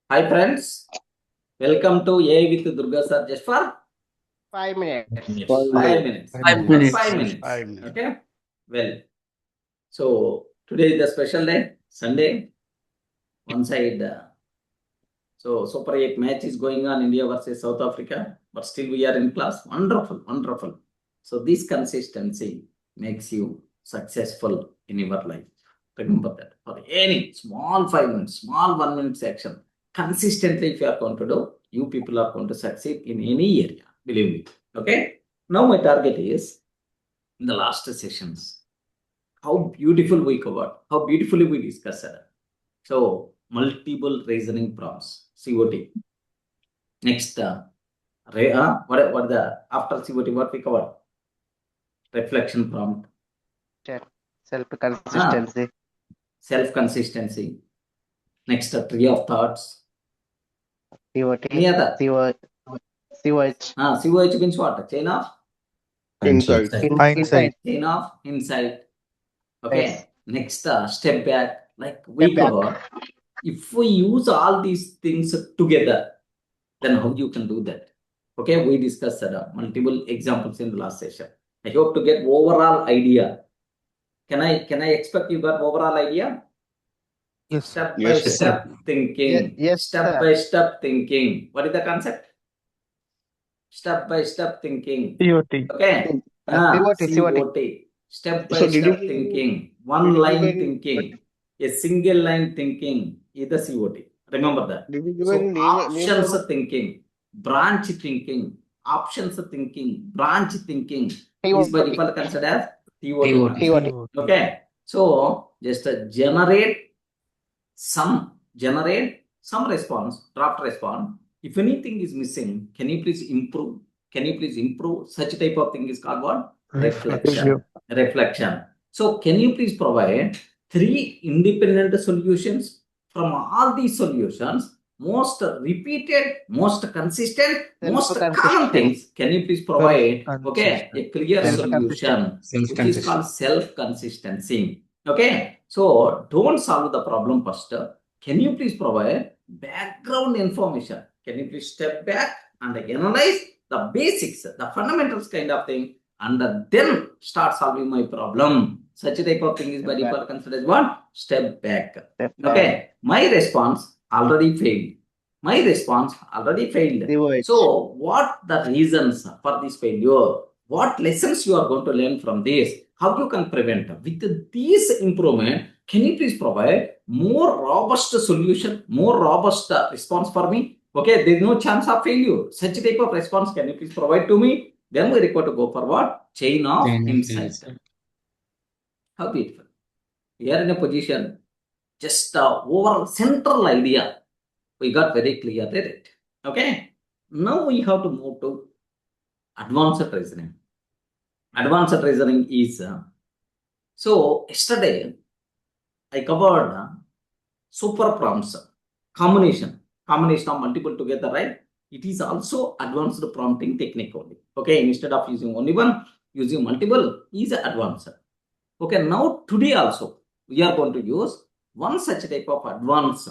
Hi friends, welcome to AI with Durga Sir. Just for 5 minutes. 5 minutes. 5 minutes. 5 minutes. 5 minutes. Okay. Well, so today is the special day, Sunday. One side, so Super 8 match is going on, India versus South Africa. But still we are in class. Wonderful, wonderful. So this consistency makes you successful in your life. Remember that. For any small 5 minutes, small 1 minute section, consistently if you are going to do, you people are going to succeed in any area. Believe me. Okay. Now my target is in the last sessions, how beautiful we covered, how beautifully we discussed. So multiple reasoning prompts, COT. Next, what the after COT what we covered? Reflection prompt. Self consistency. Self consistency. Next, tree of thoughts. COT. Any other? COH. COH means what? Chain of Insight. chain of insight. Okay. Yes. Next, step back. Like we cover. If we use all these things together, then how you can do that? Okay, we discussed multiple examples in the last session. I hope to get overall idea. Can I expect you got overall idea? Yes. Step by step thinking. Yes, Step by step thinking. What is the concept? Step by step thinking. COT. Okay. COT. Step by step thinking. One line thinking. A single line thinking is the COT. Remember that. So options thinking, branch thinking, options thinking, branch thinking is by default considered as TOT. Okay. So just generate some response, draft response. If anything is missing, can you please improve? Can you please improve? Such type of thing is called what? Reflection. So can you please provide 3 independent solutions from all these solutions? Most repeated, most consistent, most common things. Can you please provide a clear solution, which is called self-consistency. Okay. So don't solve the problem first. Can you please provide background information? Can you please step back and analyze the basics, the fundamentals kind of thing, and then start solving my problem? Such a type of thing is by default considered as what? Step back. Okay. My response already failed. So what the reasons for this failure? What lessons you are going to learn from this? How you can prevent? With these improvement, can you please provide more robust solution, more robust response for me? Okay, there is no chance of failure. Such type of response can you please provide to me? Then we require to go for what? Chain of insight. How beautiful. We are in a position, just overall central idea, we got very clear at it. Okay. Now we have to move to advanced reasoning. Advanced reasoning is, so yesterday I covered super prompts, combination of multiple together, right? It is also advanced prompting technique only. Okay, instead of using only one, using multiple is advanced. Okay, now today also we are going to use one such type of advanced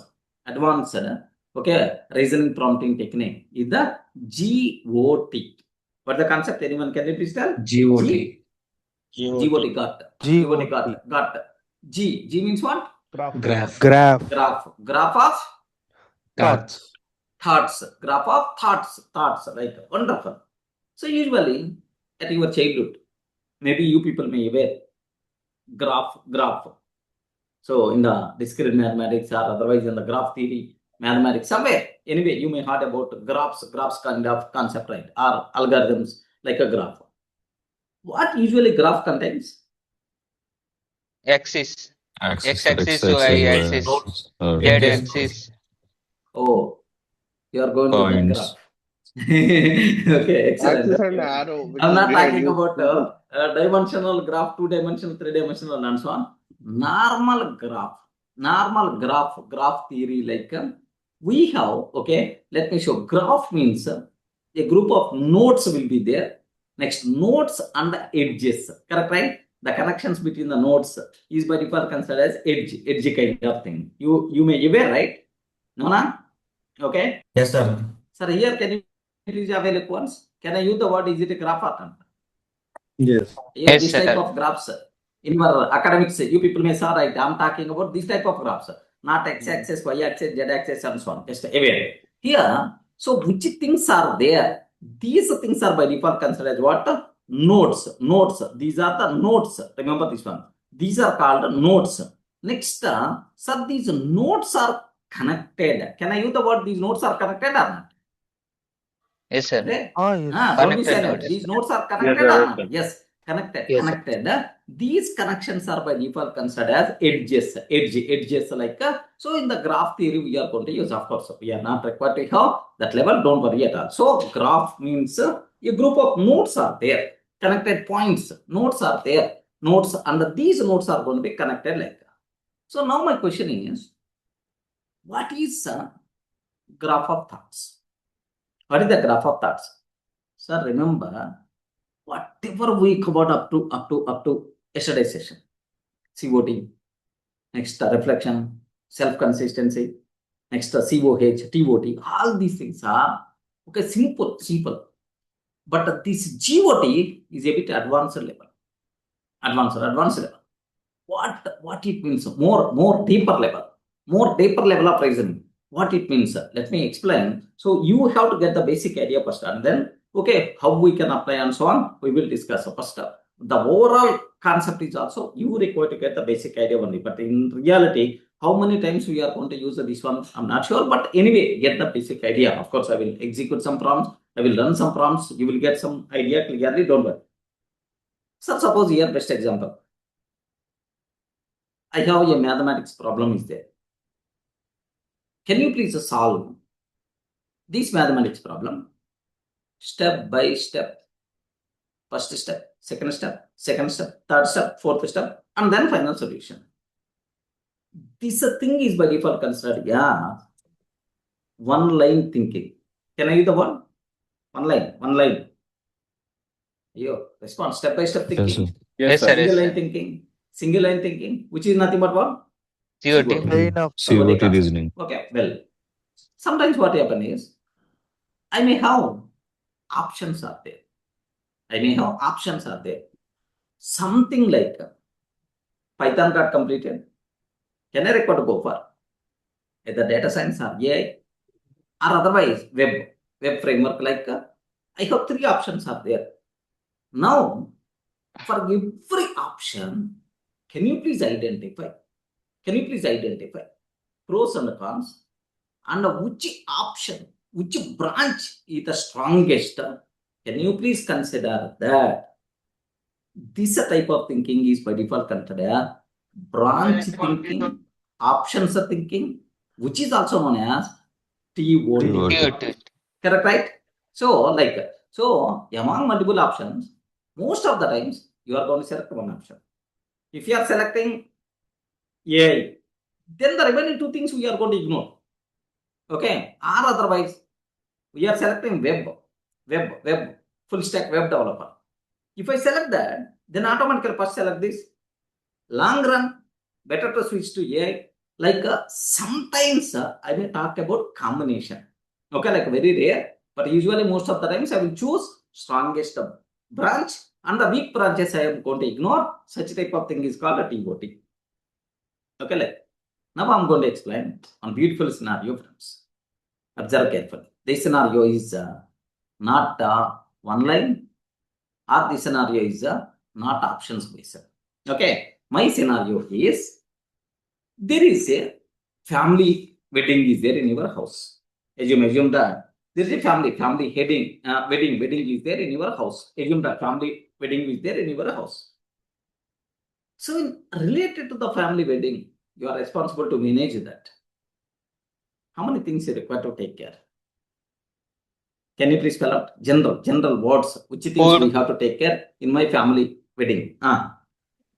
reasoning prompting technique is the GOT. What the concept? Anyone can you please tell? GOT. GOT got. G means what? Graph. Graph of Thoughts. Graph of thoughts. Right. Wonderful. So usually at your childhood, maybe you people may aware graph. So in the discrete mathematics or otherwise in the graph theory, mathematics, somewhere, anyway, you may heard about graphs kind of concept, right? Or algorithms like a graph. What usually graph contains? X-axis, Y-axis, Z-axis. Oh, you are going to that graph. Okay, excellent. I'm not talking about dimensional graph, 2-dimensional, 3-dimensional, and so on. Normal graph theory, like we have, okay, let me show. Graph means a group of nodes will be there. Next, nodes and edges, correct, right? The connections between the nodes is by default considered as edge kind of thing. You may aware, right? No, Okay. Yes, sir. Sir, here can you please avail once? Can I use the word, is it a graph or not? Yes. Yeah, Yes, this type sir. of graphs in your academics, you people may say, right, I'm talking about this type of graphs, not x-axis, y-axis, z-axis, and so on. Just aware. Here, so which things are there? These things are by default considered as what? Nodes. Nodes. These are the nodes. Remember this one. These are called nodes. Next, sir, these nodes are connected. Can I use the word these nodes are connected or not? Yes, sir. Okay. yes. Don't be Connected silent. nodes. These nodes are connected or not? Yes, connected. Yes, sir. Connected. These connections are by default considered as edges. Edges like so in the graph theory we are going to use, of course. We are not required to have that level. Don't worry at all. So graph means a group of nodes are there. Connected points. Nodes are there. Nodes, and these nodes are going to be connected like that. So now my question is, what is graph of thoughts? What is the graph of thoughts? Sir, remember, whatever we covered up to yesterday's session, COT, next reflection, self-consistency, next COH, TOT, all these things are okay, simple. But this GOT is a bit advanced level. Advanced level. What it means? More deeper level of reasoning. What it means? Let me explain. So you have to get the basic idea first, and then okay, how we can apply and so on, we will discuss first. The overall concept is also you require to get the basic idea only. But in reality, how many times we are going to use this one, I'm not sure. But anyway, get the basic idea. Of course, I will execute some prompts. I will run some prompts. You will get some idea clearly. Don't worry. So suppose here, best example. I have a mathematics problem is there. Can you please solve this mathematics problem step by step? First step, second step, third step, fourth step, and then final solution. This thing is by default considered, one line thinking. Can I use the one? One line. Response step by step thinking. Yes, sir. Single line thinking, which is nothing but what? COT. Plain of COT reasoning. Okay, well, sometimes what happens is, I may have options are there. Something like Python got completed. Can I record to go for either data science or AI or otherwise web framework like I have 3 options are there. Now, for every option, can you please identify pros and cons, and which option, which branch is the strongest? Can you please consider that? This type of thinking is by default considered branch thinking, options thinking, which is also known as TOT. TOT. Correct, right? So, among multiple options, most of the times you are going to select one option. If you are selecting AI, then the remaining 2 things we are going to ignore. Okay, or otherwise we are selecting web, full stack web developer. If I select that, then automatically first select this. Long run, better to switch to AI. Like sometimes I may talk about combination. Okay, like very rare, but usually most of the times I will choose strongest branch, and the weak branches I am going to ignore. Such type of thing is called a TOT. Okay, like now I'm going to explain on beautiful scenario, friends. Observe carefully. This scenario is not one line, or this scenario is not options based. Okay, my scenario is there is a family wedding is there in your house. Assume that there is a family wedding is there in your house. Assume that family wedding is there in your house. So related to the family wedding, you are responsible to manage that. How many things you require to take care? Can you please spell out general words? Which things we have to take care in my family wedding?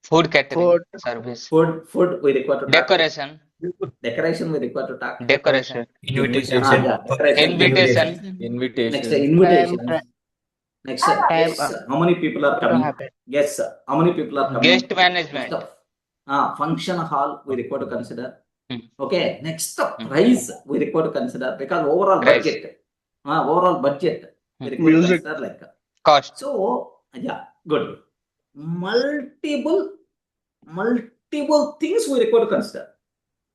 Food catering. Food. Service. Food we require to talk. Decoration. Decoration we require to talk. Decoration. Invitation. Decoration. Invitation. Next invitation. Time. Next guests. How many people are coming? Guests. How many people are coming? Guest management. Function hall we require to consider. Hmm. Okay, next Hmm. price we require to consider because overall Price. budget. Overall budget we Hmm. require to Music. consider like. Cost. So yeah, good. Multiple things we require to consider.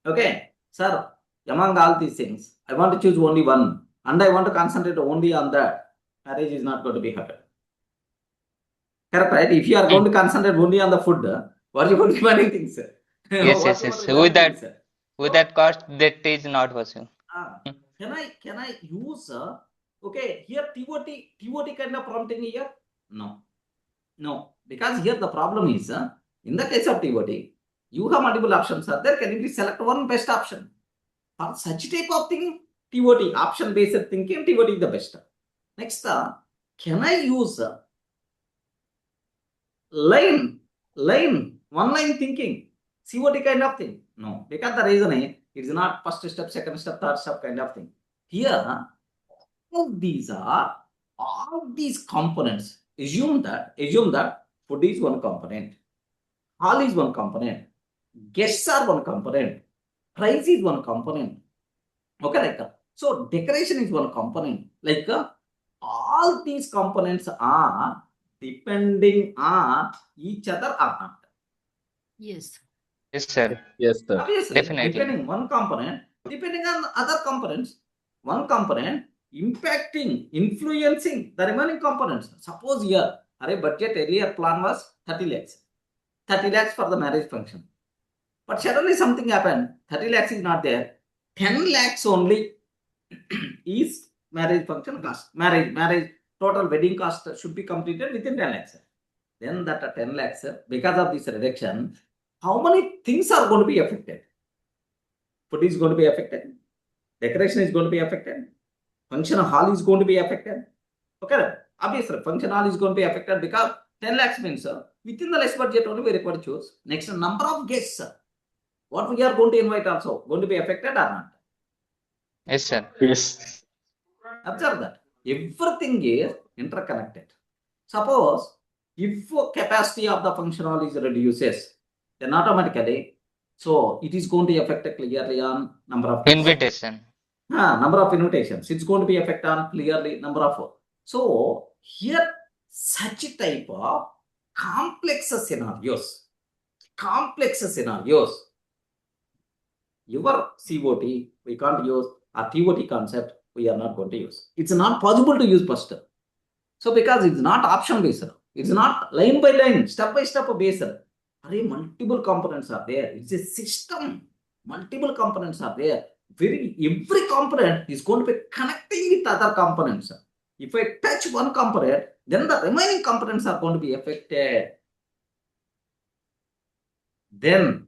Okay, sir, among all these things, I want to choose only one and I want to concentrate only on that. Marriage is not going to be happen. Correct, right? If you are going to concentrate only on the food, what are you going to be buying things? Yes, What yes, you yes. want to be buying things? With that cost, that is not possible. Can I use okay here TOT kind of prompting here? No, because here the problem is in the case of TOT, you have multiple options are there. Can you please select one best option? For such type of thing, TOT option based thinking, TOT is the best. Next, can I use one line thinking, COT kind of thing? No, because the reason is it is not first step, second step, third step kind of thing. Here, all these components. Assume that food is one component, hall is one component, guests are one component, price is one component. Okay, like so decoration is one component. Like all these components are depending on each other or not. Yes. Yes, sir. Yes, sir. Obviously, Definitely. depending one component, depending on other components, one component impacting, influencing the remaining components. Suppose here, our budget earlier plan was 30 lakhs. 30 lakhs for the marriage function. But suddenly something happened. 30 lakhs is not there. 10 lakhs only is marriage function cost. Marriage total wedding cost should be completed within 10 lakhs. Then that 10 lakhs, because of this reduction, how many things are going to be affected? Food is going to be affected. Decoration is going to be affected. Function hall is going to be affected. Okay, obviously function hall is going to be affected because 10 lakhs means within the less budget only we require to choose. Next, number of guests. What we are going to invite also going to be affected or not? Yes, sir. Yes. Observe that everything is interconnected. Suppose if capacity of the function hall is reduces, then automatically, so it is going to affect clearly on number of guests. Invitation. Number of invitations. It's going to be affect on clearly number of. So here such type of complex scenarios, your COT we can't use, a TOT concept we are not going to use. It's not possible to use first. So because it's not option based, it's not line by line, step by step based. Multiple components are there. It's a system. Multiple components are there. Every component is going to be connecting with other components. If I touch one component, then the remaining components are going to be affected. Then,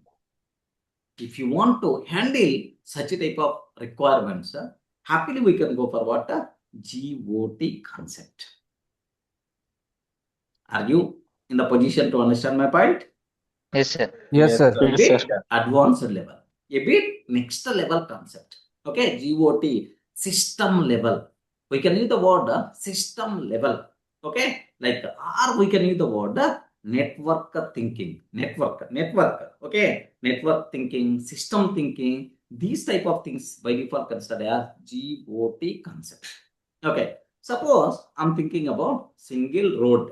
if you want to handle such a type of requirements, happily we can go for what? GOT concept. Are you in the position to understand my point? Yes, sir. Yes, sir. A bit advanced level, a bit next level concept. Okay, GOT system level. We can use the word system level. Okay, like or we can use the word network thinking. Network. Okay, network thinking, system thinking. These type of things by default considered as GOT concept. Okay, suppose I'm thinking about single road.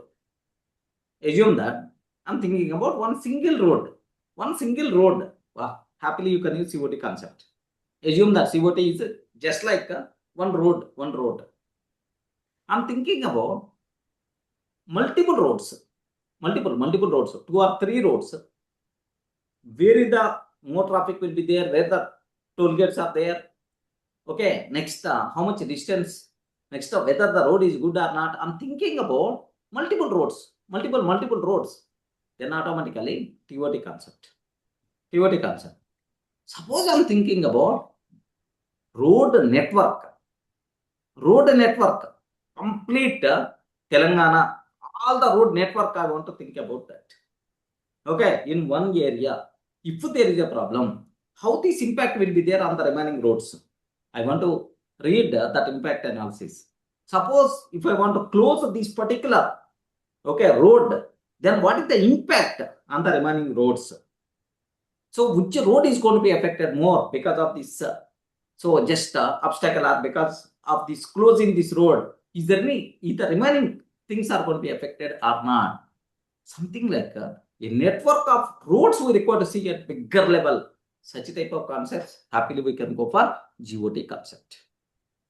Assume that I'm thinking about one single road. Wow. Happily, you can use COT concept. Assume that COT is just like one road. I'm thinking about multiple roads, 2 or 3 roads. Where is the more traffic will be there? Where the toll gates are there? Okay. Next, how much distance? Next, whether the road is good or not. I'm thinking about multiple roads. Then automatically TOT concept. Suppose I'm thinking about road network, complete Telangana, all the road network. I want to think about that. Okay, in one area, if there is a problem, how this impact will be there on the remaining roads? I want to read that impact analysis. Suppose if I want to close this particular road, then what is the impact on the remaining roads? So which road is going to be affected more because of this? So just obstacle or because of this closing this road, is there any either remaining things are going to be affected or not? Something like a network of roads we require to see at bigger level. Such type of concepts, happily we can go for GOT concept.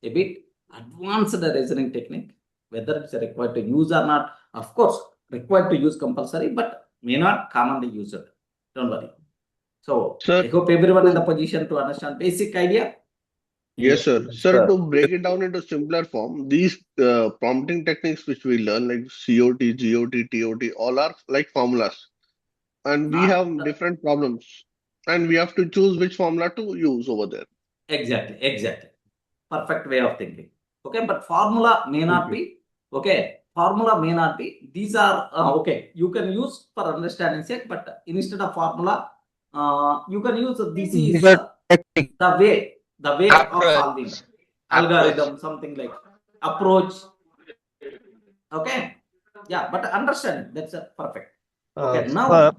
A bit advanced reasoning technique, whether it's required to use or not, of course, required to use compulsory, but may not commonly used. Don't worry. So Sir, I hope everyone in the position to understand basic idea. yes, sir. Sir, to break it down into simpler form, these prompting techniques which we learn, like COT, GOT, TOT, all are like formulas. And we Not have different problems. And we have to choose which formula to use over there. exactly. Perfect way of thinking. Okay, but formula may not be. Okay, formula may not be. These are okay. You can use for understanding sake, but instead of formula, you can use this is the way of solving Approach. algorithm, something like approach. Okay, yeah, but understand that's perfect. Okay, now Sir,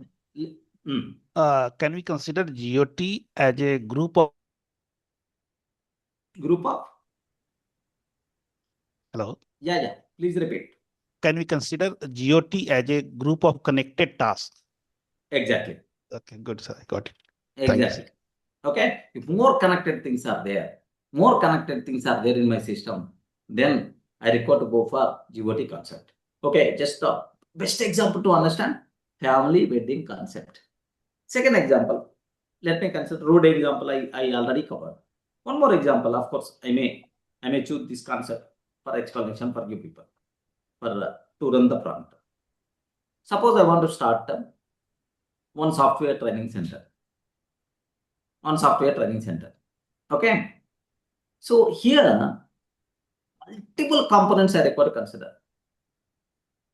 mm, can we consider GOT as a group of hello? yeah. Please repeat. Can we consider GOT as a group of connected tasks? Exactly. Okay, good, sir. I got it. Thank you, Exactly. Okay. If more connected things are there in my system, then I require to go for GOT concept. Okay. Just the best example to understand family wedding concept. Second example, let me consider road example. I already covered. One more example. Of course, I may choose this concept for explanation for you people to run the prompt. Suppose I want to start one software training center. Okay. So here, multiple components I require to consider.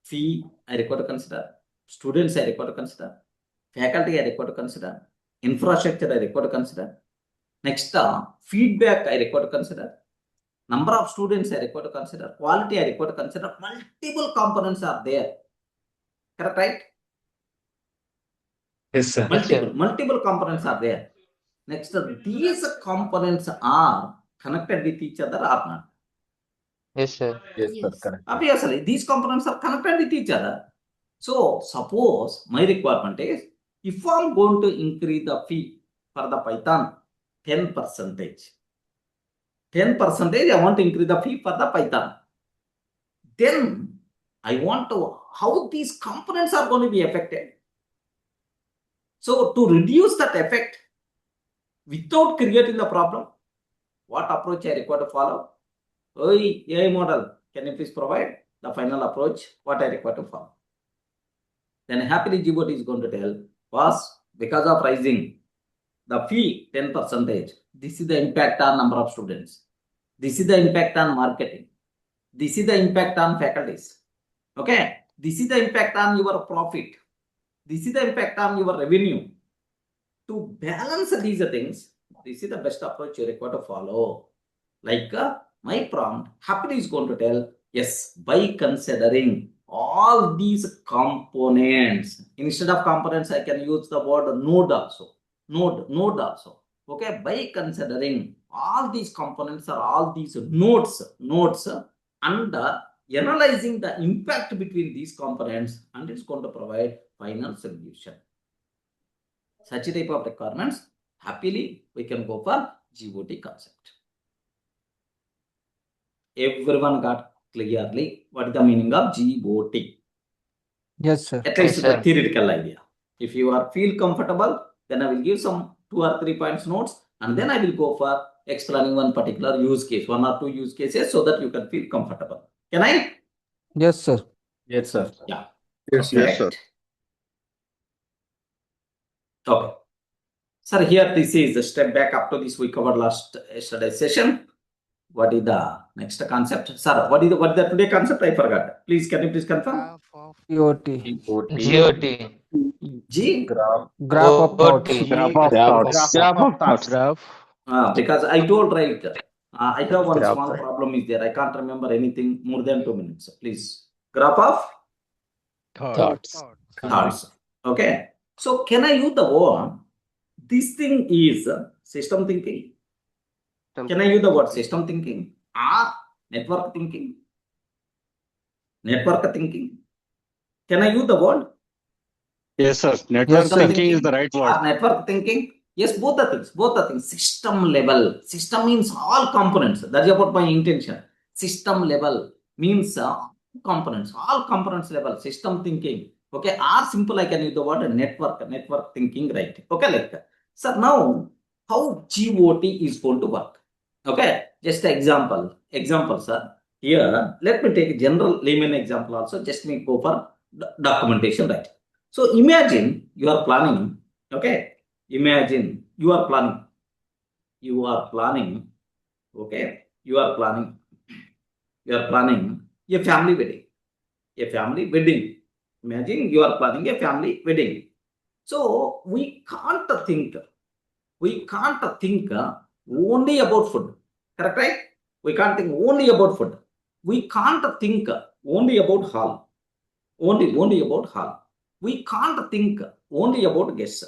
Fee I require to consider. Students I require to consider. Faculty I require to consider. Infrastructure I require to consider. Next, feedback I require to consider. Number of students I require to consider. Quality I require to consider. Multiple components are there. Correct, right? Yes, sir. Multiple components are there. Next, these components are connected with each other or not? Yes, sir. Yes, sir. Correct. Obviously, these components are connected with each other. So, suppose my requirement is, if I'm going to increase the fee for the Python 10%, 10% I want to increase the fee for the Python. Then I want to, how these components are going to be affected. So, to reduce that effect without creating the problem, what approach I require to follow? Oi, AI model, can you please provide the final approach, what I require to follow? Then happily GBOT is going to tell, boss, because of rising the fee 10%, this is the impact on number of students. This is the impact on marketing. This is the impact on faculties. Okay. This is the impact on your profit. This is the impact on your revenue. To balance these things, this is the best approach you require to follow. Like my prompt, happily is going to tell, yes, by considering all these components, instead of components, I can use the word node also. Node also. Okay, by considering all these components or all these nodes, and analyzing the impact between these components, and it's going to provide final solution. Such a type of requirements, happily we can go for GOT concept. Everyone got clearly what is the meaning of GOT? Yes, sir. At least Yes, the sir. theoretical idea. If you are feel comfortable, then I will give some 2 or 3 points notes, and then I will go for explaining one particular use case, 1 or 2 use cases, so that you can feel comfortable. Can I? Yes, sir. Yes, sir. Yeah. Yes, Yes, sir. Okay. Sir, here this is the step back up to this we covered yesterday's session. What is the next concept? Sir, what is the today concept? I forgot. Please, can you please confirm? GOT. GOT. G? Graph of thoughts. Because I told right, I have one small problem is there. I can't remember anything more than 2 minutes. Please. Graph of Thoughts. thoughts. Okay. So can I use the word this thing is system thinking. Can I use the word system thinking or network thinking? Network thinking. Can I use the word? Yes, sir. Network Yes, sir. thinking is the right word. Or network thinking? Yes, both the things. Both the things. System level. System means all components. That's about my intention. System level means components. All components level. System thinking. Okay. Or simple, I can use the word network thinking, right? Okay, like that. So now, how GOT is going to work? Okay. Just an example, sir. Here, let me take a general layman example also. Just me go for documentation, right? So imagine you are planning, okay? Imagine you are planning, okay? You are planning a family wedding. Imagine you are planning a family wedding. So we can't think only about food, correct, right? We can't think only about food. We can't think only about hall, only about hall. We can't think only about guests.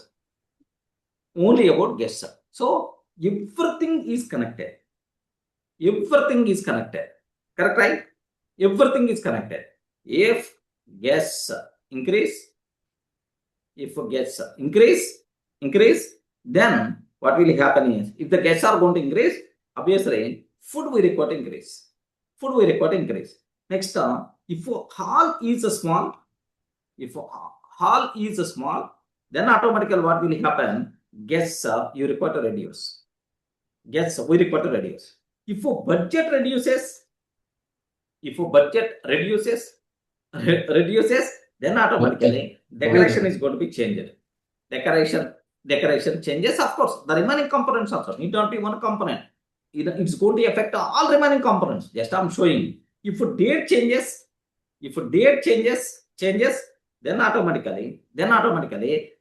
So everything is connected. Correct, right? Everything is connected. If guests increase, then what will happen is, if the guests are going to increase, obviously food will require increase. Next, if hall is small, then automatically what will happen? Guests you require to reduce. If budget reduces, then automatically decoration is going to be changed. Decoration changes, of course. The remaining components also need not be one component. It's going to affect all remaining components. Just I'm showing. If date changes, then automatically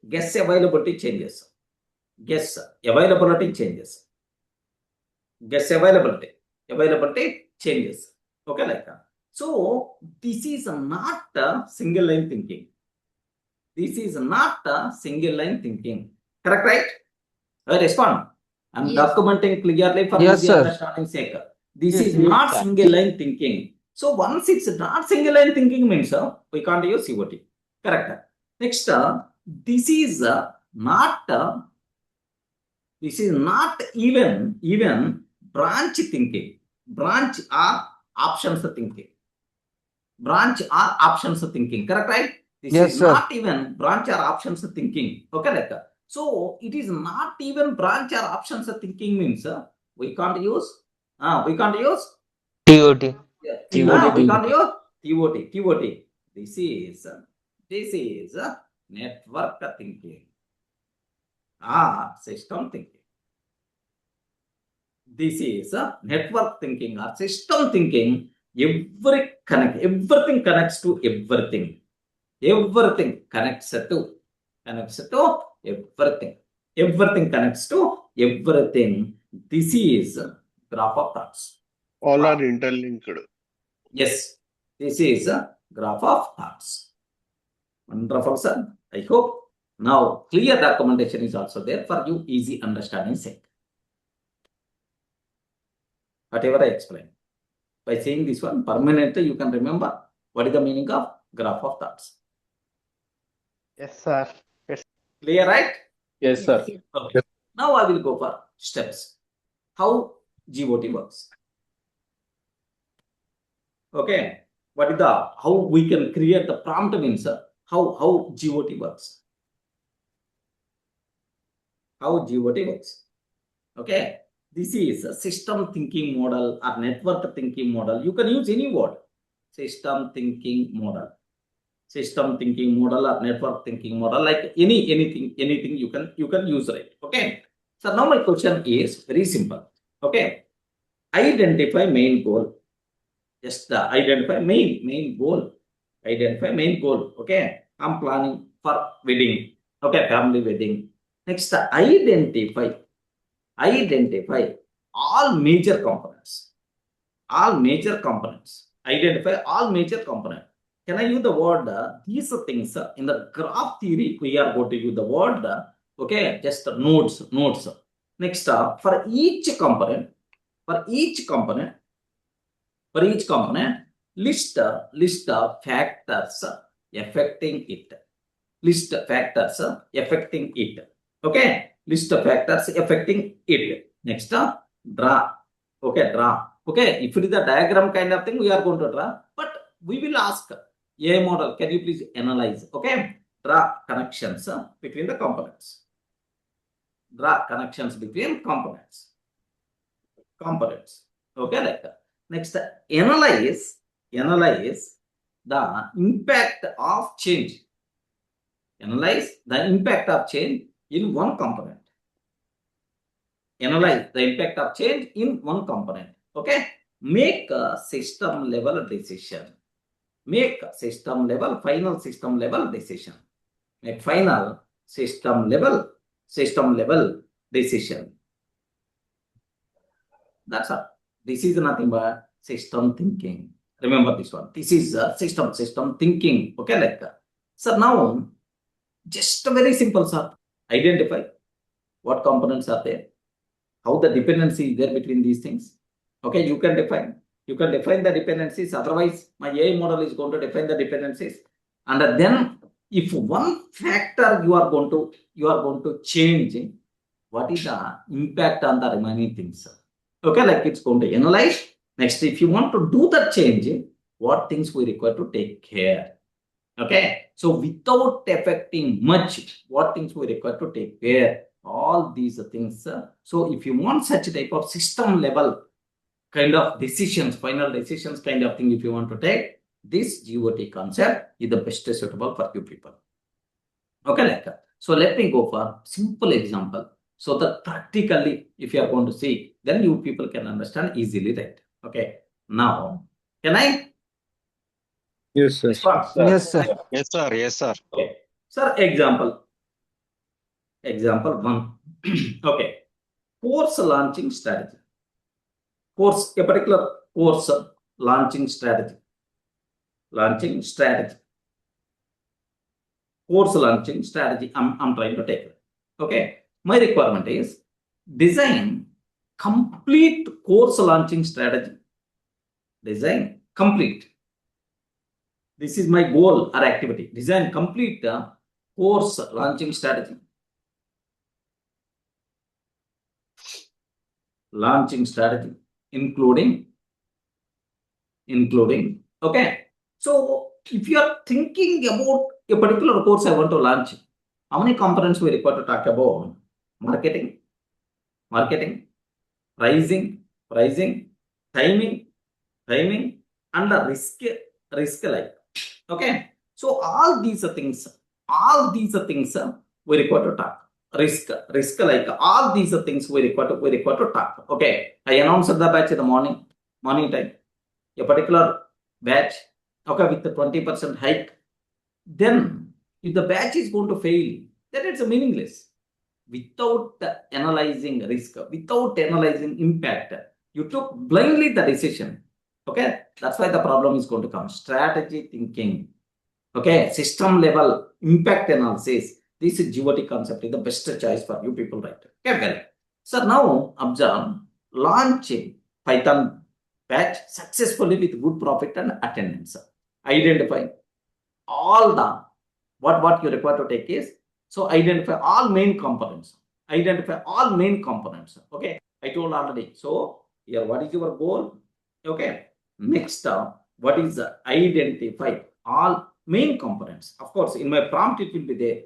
guest availability changes. Guest availability changes. Okay, like that. So this is not a single line thinking. Correct, right? I respond. I'm documenting clearly for Yes, easy sir. understanding sake. This is not single line thinking. So once it's not single line thinking means we can't use COT. Correct. Next, this is not even branch thinking. Branch or options thinking. Correct, right? This Yes, is sir. not even branch or options thinking. Okay, like that. So it is not even branch or options thinking means we can't use TOT. we can't use TOT. This is network thinking. System thinking. This is network thinking or system thinking. Everything connects to everything. Everything connects to everything. Everything connects to everything. This is graph of thoughts. All are interlinked. Yes, this is a graph of thoughts. Wonderful, sir. I hope now clear documentation is also there for you easy understanding sake. Whatever I explained. By saying this one, permanently you can remember what is the meaning of graph of thoughts. Yes, sir. Clear, right? Yes, sir. Okay. Now I will go for steps. How GOT works. Okay. What is how we can create the prompt means how GOT works. Okay. This is a system thinking model or network thinking model. You can use any word. System thinking model or network thinking model, like anything you can use, right? Okay. So now my question is very simple. Okay. Identify main goal. Just identify main goal. Okay. I'm planning for wedding. Okay, family wedding. Next, identify all major components. Identify all major components. Can I use the word these things in the graph theory? We are going to use the word Okay, just nodes. Next, for each component, list factors affecting it. Okay, list factors affecting it. Next, draw. Okay, draw. Okay, if it is a diagram kind of thing, we are going to draw, but we will ask AI model, can you please analyze? Okay, draw connections between the components. Draw connections between components. Okay, like that. Next, analyze the impact of change. Analyze the impact of change in one component. Analyze the impact of change in one component. Okay, make a system level decision. Final system level decision. Make final system level decision. That's all. This is nothing but system thinking. Remember this one. This is system thinking. Okay, like that. So now, just very simple, sir. Identify what components are there, how the dependency is there between these things. Okay, you can define the dependencies. Otherwise, my AI model is going to define the dependencies. And then, if one factor you are going to change, what is the impact on the remaining things? Okay, like it's going to analyze. Next, if you want to do the change, what things we require to take care. Okay, so without affecting much, what things we require to take care, all these things. So if you want such type of system level kind of decisions, final decisions kind of thing, if you want to take, this GOT concept is the best suitable for you people. Okay, like that. So let me go for simple example, so that practically, if you are going to see, then you people can understand easily, right? Okay, now, can I? Yes, sir. Yes, sir. Yes, sir. Yes, sir. Okay, sir, example 1. Okay, course launching strategy. A particular course launching strategy. Course launching strategy. I'm trying to take it. Okay, my requirement is design complete course launching strategy. Design complete. This is my goal or activity. Design complete course launching strategy. Including. Okay. So if you are thinking about a particular course I want to launch, how many components we require to talk about? Marketing, pricing, timing, and the risk like. Okay. So all these things we require to talk. Risk like all these things we require to talk. Okay. I announced the batch in the morning time. A particular batch, okay, with the 20% hike. Then if the batch is going to fail, then it's meaningless. Without analyzing risk, without analyzing impact, you took blindly the decision. Okay, that's why the problem is going to come. Strategy thinking. Okay, system level impact analysis. This is GOT concept is the best choice for you people, right? Okay, well. So now observe launching Python batch successfully with good profit and attendance. Identify all the what you require to take is, so identify all main components. Okay, I told already. So here, what is your goal? Okay, next, what is identify all main components. Of course, in my prompt it will be there.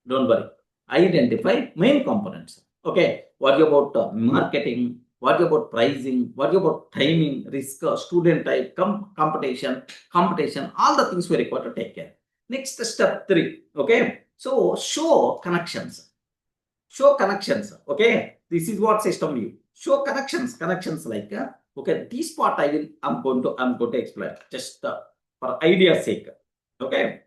Don't worry. Identify main components. Okay, what about marketing? What about pricing? What about timing, risk, student type, competition, all the things we require to take care. Next, step 3. Okay, so show connections. Okay, this is what system view. Show connections like okay, this part I'm going to explain just for idea's sake. Okay,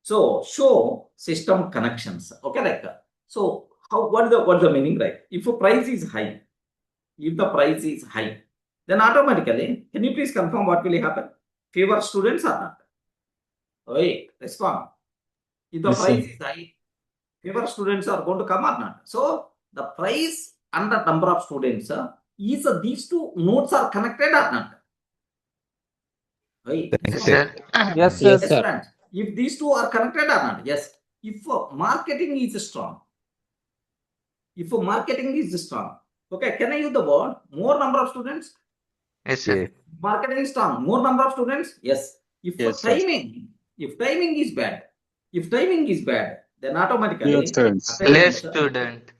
so show system connections. Okay, like so what's the meaning, right? If the price is high, then automatically, can you please confirm what will happen? Fewer students or not? Wait, respond. If the Yes, sir. price is high, fewer students are going to come or not. So the price and the number of students is these two nodes are connected or not? Right. Yes, sir. Yes, sir. Yes, friends. If these two are connected or not? Yes. If marketing is strong, okay, can I use the word more number of students? Yes, sir. Marketing is strong, more number of students? Yes. If Yes, sir. timing is bad, then automatically Yes, students. Less attendance, student.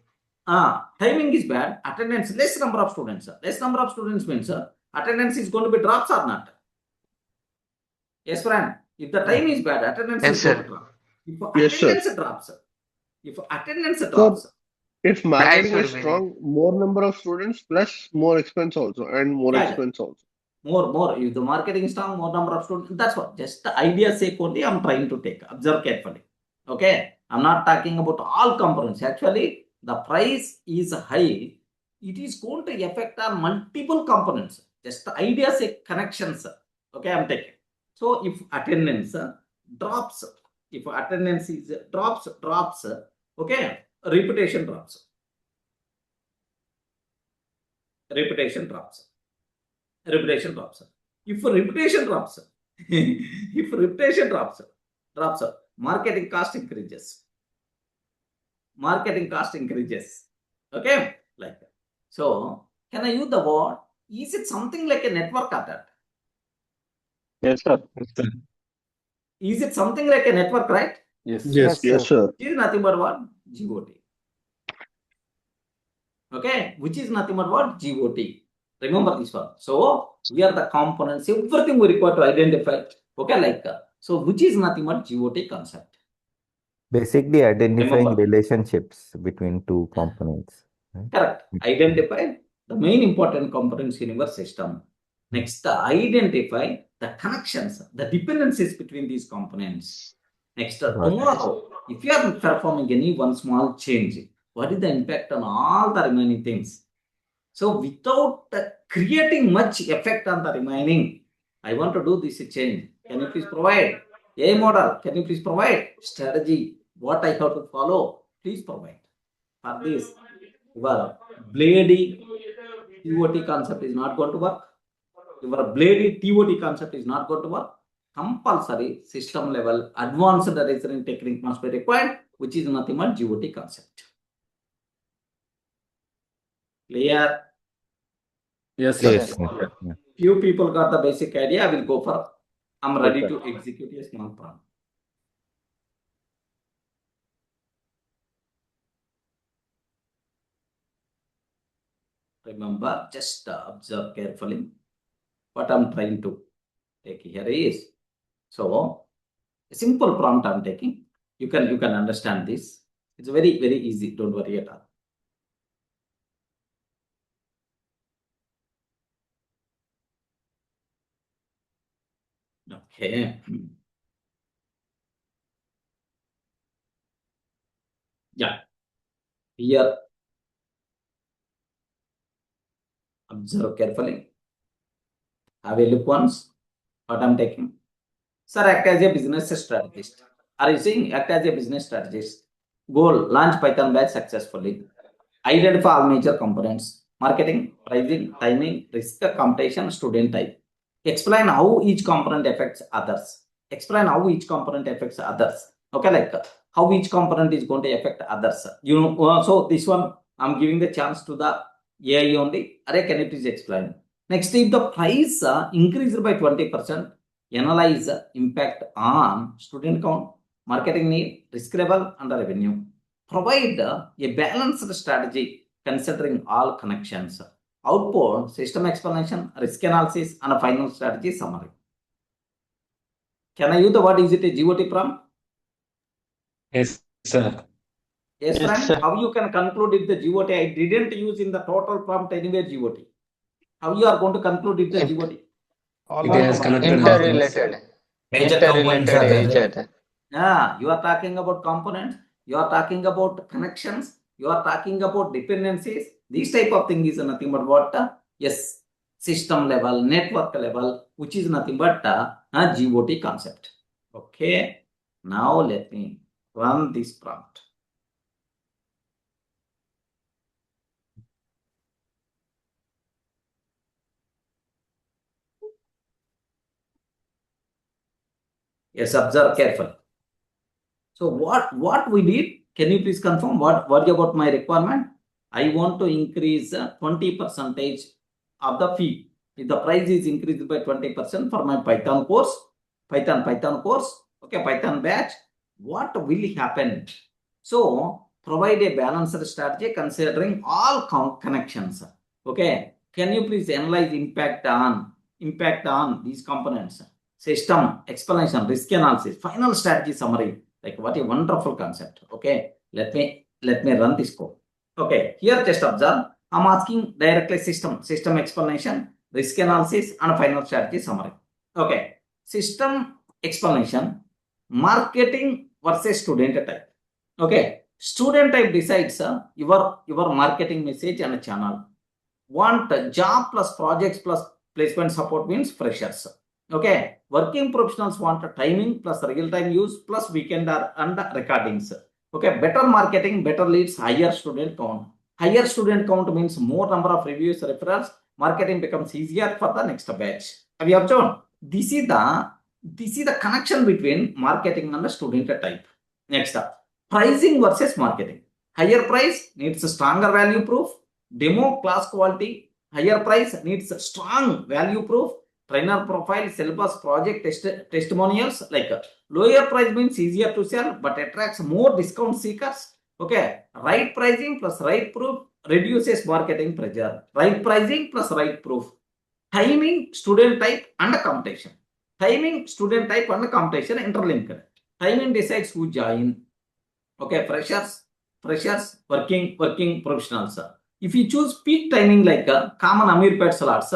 timing is bad, attendance, less number of students. Less number of students means attendance is going to be drops or not? Yes, friend. If the time is bad, attendance Yes, is going sir. to drop. If Yes, sir. attendance drops, If marketing Price is will be- strong, more number of students plus more expense also and more Yeah. expense also. more. If the marketing is strong, more number of students. That's what. Just the idea sake only I'm trying to take. Observe carefully. Okay. I'm not talking about all components. Actually, the price is high. It is going to affect our multiple components. Just the idea sake connections. Okay, I'm taking. So if attendance drops, drops, okay, reputation drops. Reputation drops. If reputation drops, marketing cost increases. Okay, like that. So, can I use the word? Is it something like a network or that? Yes, sir. Is it something like a network, right? Yes, Yes, sir. It is nothing but what? GOT. Okay, which is nothing but what? GOT. Remember this one. So, we are the components, everything we require to identify. Okay, like that. So, which is nothing but GOT concept. Basically identifying Remember. relationships between two components. Right? Correct. Identify the main important components in your system. Next, identify the connections, the dependencies between these components. Next, tomorrow, if you are performing any one small change, what is the impact on all the remaining things? So, without creating much effect on the remaining, I want to do this change. Can you please provide a model? Can you please provide strategy? What I have to follow? Please provide. For this, your blade TOT concept is not going to work. Your blade TOT concept is not going to work. Compulsory system level advanced reasoning technique must be required, which is nothing but GOT concept. Clear? Yes, sir. Yes. Yeah. Few people got the basic idea. I will go for. I'm ready to execute a small problem. Remember, just observe carefully what I'm trying to take here is. So, a simple prompt I'm taking. You can understand this. It's very easy. Don't worry at all. Okay. Yeah. Here, observe carefully. Have a look once. What I'm taking. Sir, act as a business strategist. Are you saying act as a business strategist? Goal: launch Python batch successfully. Identify all major components: marketing, pricing, timing, risk, computation, student type. Explain how each component affects others. Okay, like how each component is going to affect others. You know, so this one I'm giving the chance to the AI only. Array, can you please explain? Next, if the price increased by 20%, analyze impact on student count, marketing need, risk level, and revenue. Provide a balanced strategy considering all connections. Output, system explanation, risk analysis, and a final strategy summary. Can I use the word? Is it a GOT prompt? Yes, sir. Yes, Yes, friend. sir. How you can conclude it the GOT? I didn't use in the total prompt anywhere GOT. How you are going to conclude it the GOT? All It are has connected Interrelated. Major Interrelated components are each there. other. Yeah, you are talking about components, you are talking about connections, you are talking about dependencies. These type of thing is nothing but what? Yes, system level, network level, which is nothing but GOT concept. Okay, now let me run this prompt. Yes, observe carefully. So what we did? Can you please confirm what about my requirement? I want to increase 20% of the fee. If the price is increased by 20% for my Python course, Python course, okay, Python batch, what will happen? So provide a balanced strategy considering all connections. Okay, can you please analyze impact on these components? System explanation, risk analysis, final strategy summary. Like what a wonderful concept. Okay, let me run this code. Okay, here just observe. I'm asking directly system explanation, risk analysis, and final strategy summary. Okay, system explanation, marketing versus student type. Okay, student type decides your marketing message and channel. Want job plus projects plus placement support means freshers. Okay, working professionals want timing plus real-time use plus weekend and recordings. Okay, better marketing, better leads, higher student count. Higher student count means more number of reviews, referrals. Marketing becomes easier for the next batch. Have you observed? This is the connection between marketing and the student type. Next up, pricing versus marketing. Higher price needs a stronger value proof. Demo class quality. Higher price needs a strong value proof. Trainer profile, syllabus, project testimonials. Like lower price means easier to sell but attracts more discount seekers. Okay, right pricing plus right proof reduces marketing pressure. Right pricing plus right proof. Timing, student type, and competition. Timing, student type, and competition interlinked. Timing decides who join. Okay, freshers, working professionals. If you choose peak timing like common Amirpet slots,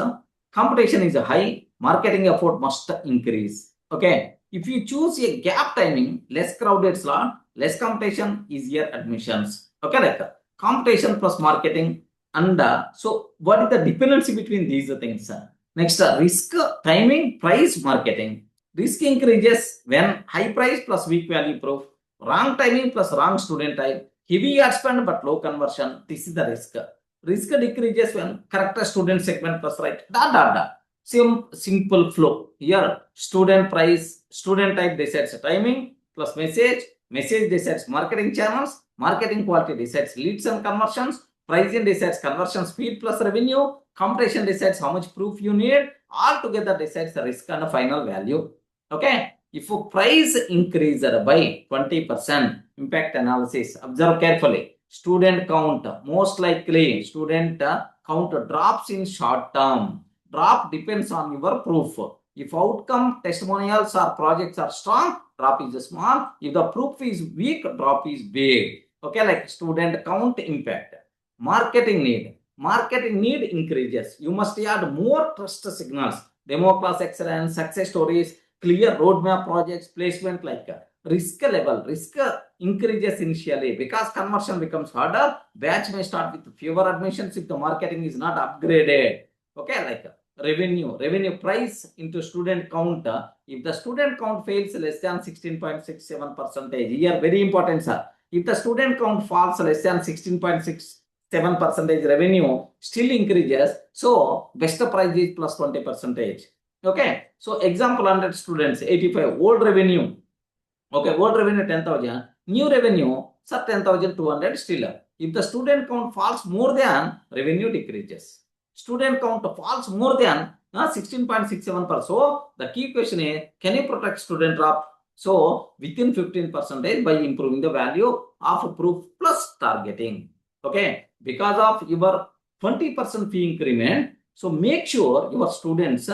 competition is high, marketing effort must increase. Okay, if you choose a gap timing, less crowded slot, less competition, easier admissions. Okay, like competition plus marketing. And so what is the dependency between these things? Next, risk, timing, price, marketing. Risk increases when high price plus weak value proof, wrong timing plus wrong student type, heavy ad spend but low conversion. This is the risk. Risk decreases when correct student segment plus right. Simple flow. Here, student price, student type decides timing plus message decides marketing channels, marketing quality decides leads and conversions, pricing decides conversion speed plus revenue, competition decides how much proof you need, all together decides the risk and the final value. Okay, if a price increased by 20%, impact analysis, observe carefully. Student count, most likely student count drops in short term. Drop depends on your proof. If outcome, testimonials or projects are strong, drop is small. If the proof is weak, drop is big. Okay, like student count impact. Marketing need increases. You must add more trust signals, demo class excellence, success stories, clear roadmap projects, placement like risk level. Risk increases initially because conversion becomes harder. Batch may start with fewer admissions if the marketing is not upgraded. Okay, like revenue price into student count. If the student count fails less than 16.67%, here very important, sir. If the student count falls less than 16.67%, revenue still increases. So best price is plus 20%. Okay, so example 100 students, 85, old revenue. Okay, old revenue 10,000, new revenue, sir 10,200 still. If the student count falls more than, revenue decreases. Student count falls more than 16.67%. So the key question is, can you protect student drop? So within 15% by improving the value of proof plus targeting. Okay, because of your 20% fee increment, so make sure your students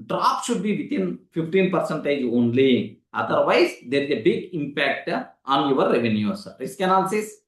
drop should be within 15% only. Otherwise, there is a big impact on your revenues. Risk analysis,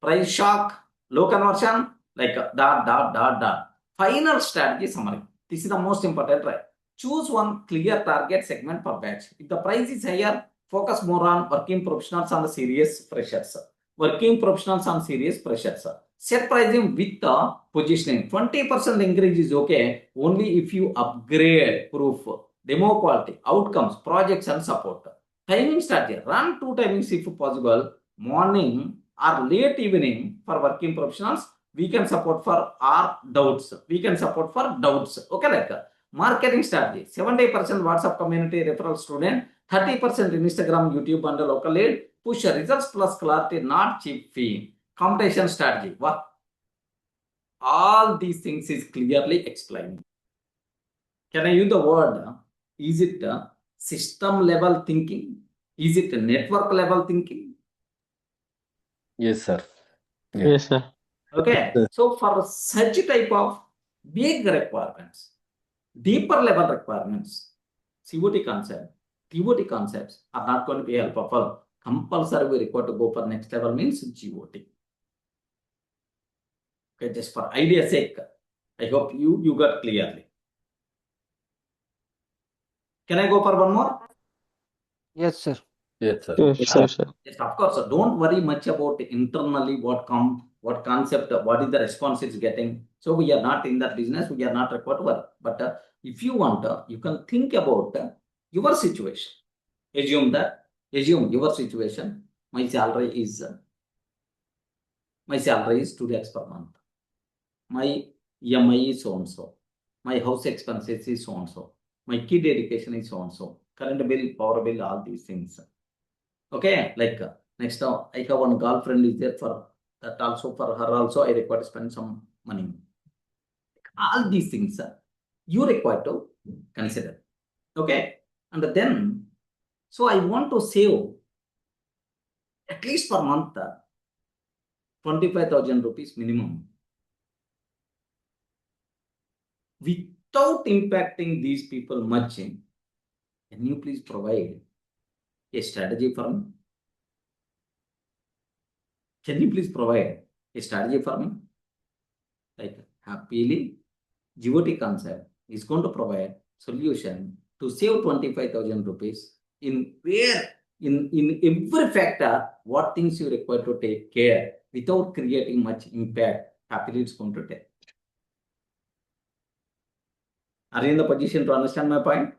price shock, low conversion, like dot. Final strategy summary. This is the most important, right? Choose one clear target segment per batch. If the price is higher, focus more on working professionals and the serious freshers. Working professionals and serious freshers. Set pricing with the positioning. 20% increase is okay only if you upgrade proof, demo quality, outcomes, projects and support. Timing strategy. Run 2 timings if possible, morning or late evening for working professionals. We can support for our doubts. Okay, like marketing strategy. 70% WhatsApp community referral student, 30% in Instagram, YouTube, and local lead. Push results plus clarity, not cheap fee. Competition strategy. What? All these things is clearly explained. Can I use the word? Is it system level thinking? Is it network level thinking? Yes, sir. Yes, sir. Okay. So for such type of big requirements, deeper level requirements, COT concept, TOT concepts are not going to be helpful. Compulsory we require to go for next level means GOT. Okay, just for idea sake, I hope you got clearly. Can I go for one more? Yes, sir. Yes, sir. Yes, sir. Yes, of course. So don't worry much about internally what concept, what is the response it's getting. So we are not in that business. We are not required to work. But if you want, you can think about your situation. Assume your situation. My salary is 2 lakhs per month. My EMI is so and so. My house expenses is so and so. My kid education is so and so. Current bill, power bill, all these things. Okay, like next now I have one girlfriend is there for that also, for her also I require to spend some money. All these things you require to consider. Okay, and then so I want to save at least per month 25,000 rupees minimum without impacting these people much. Can you please provide a strategy for me? Can you please provide a strategy for me? Like happily, GOT concept is going to provide solution to save 25,000 rupees in every factor, what things you require to take care without creating much impact. Happily, it's going to take. Are you in the position to understand my point?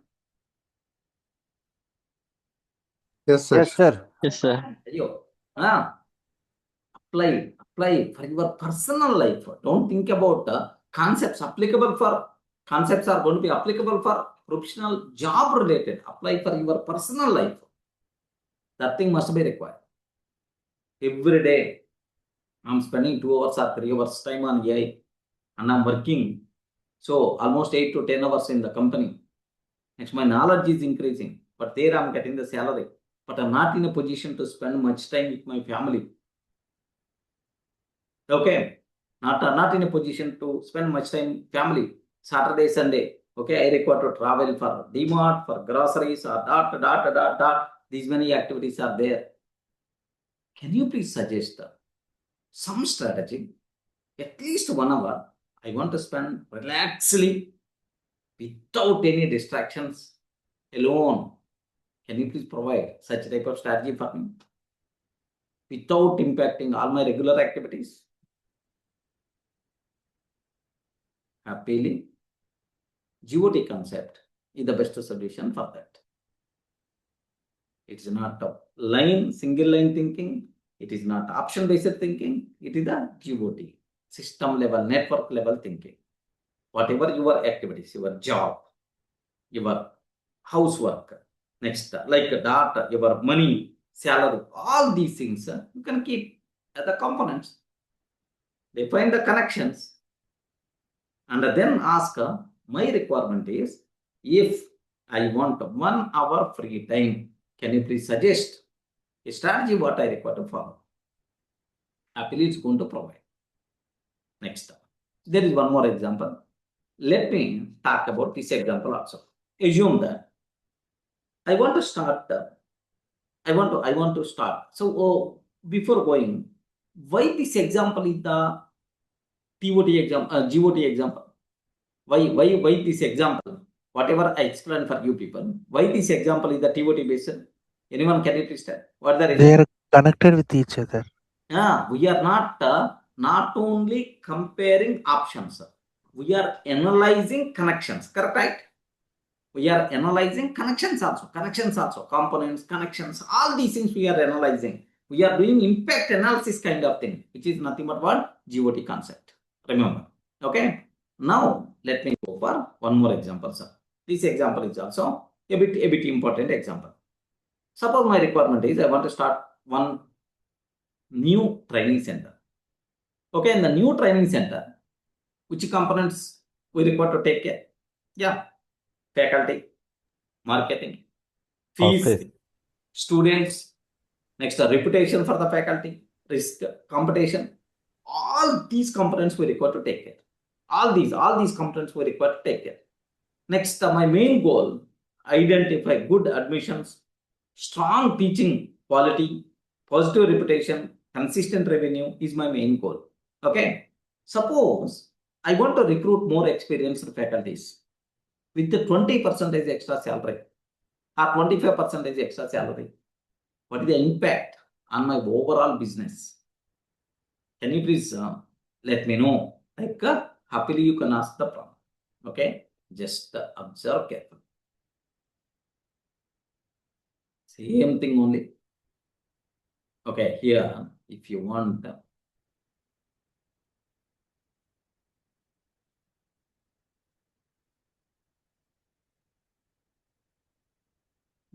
Yes, sir. Yes, sir. Yes, sir. Apply for your personal life. Don't think about concepts applicable for concepts are going to be applicable for professional job related. Apply for your personal life. That thing must be required. Every day, I'm spending 2 hours or 3 hours time on AI, and I'm working. So almost 8 to 10 hours in the company. Next, my knowledge is increasing, but there I'm getting the salary. But I'm not in a position to spend much time with my family. Okay, not in a position to spend much time family. Saturday, Sunday. Okay, I require to travel for DMart, for groceries, or dot. These many activities are there. Can you please suggest some strategy? At least 1 hour, I want to spend relaxedly without any distractions, alone. Can you please provide such type of strategy for me without impacting all my regular activities? Happily, GOT concept is the best solution for that. It's not a single line thinking. It is not option-based thinking. It is a GOT, system level, network level thinking. Whatever your activities, your job, your housework, next, like data, your money, salary, all these things, you can keep as the components. Define the connections. And then ask, my requirement is, if I want 1 hour free time, can you please suggest a strategy what I require to follow? Happily, it's going to provide. Next, there is one more example. Let me talk about this example also. Assume that I want to start. I want to start. So before going, why this example is the TOT example, GOT example? Why this example? Whatever I explained for you people, why this example is the TOT based? Anyone can you please tell? What the reason? They are connected with each other. We are not only comparing options, we are analyzing connections. Correct, right? We are analyzing connections also, components, connections, all these things we are analyzing. We are doing impact analysis kind of thing, which is nothing but what? GOT concept. Remember. Okay. Now let me go for one more example, sir. This example is also a bit important example. Suppose my requirement is I want to start one new training center. Okay, in the new training center, which components we require to take care? Yeah, faculty, marketing, fees, Office. students, next reputation for the faculty, risk, competition. All these components we require to take care. All these components we require to take care. Next, my main goal, identify good admissions, strong teaching quality, positive reputation, consistent revenue is my main goal. Okay. Suppose I want to recruit more experienced faculties with the 20% extra salary or 25% extra salary. What is the impact on my overall business? Can you please let me know? Like happily you can ask the problem. Okay, just observe carefully. Same thing only. Okay, here if you want.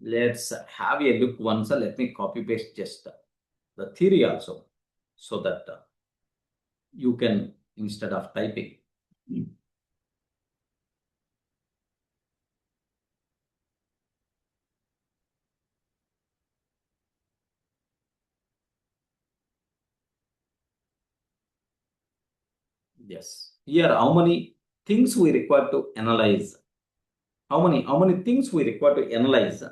Let's have a look once. Let me copy paste just the theory also, so that you can, instead of typing. Yes. Here, how many things we require to analyze? How many things we require to analyze?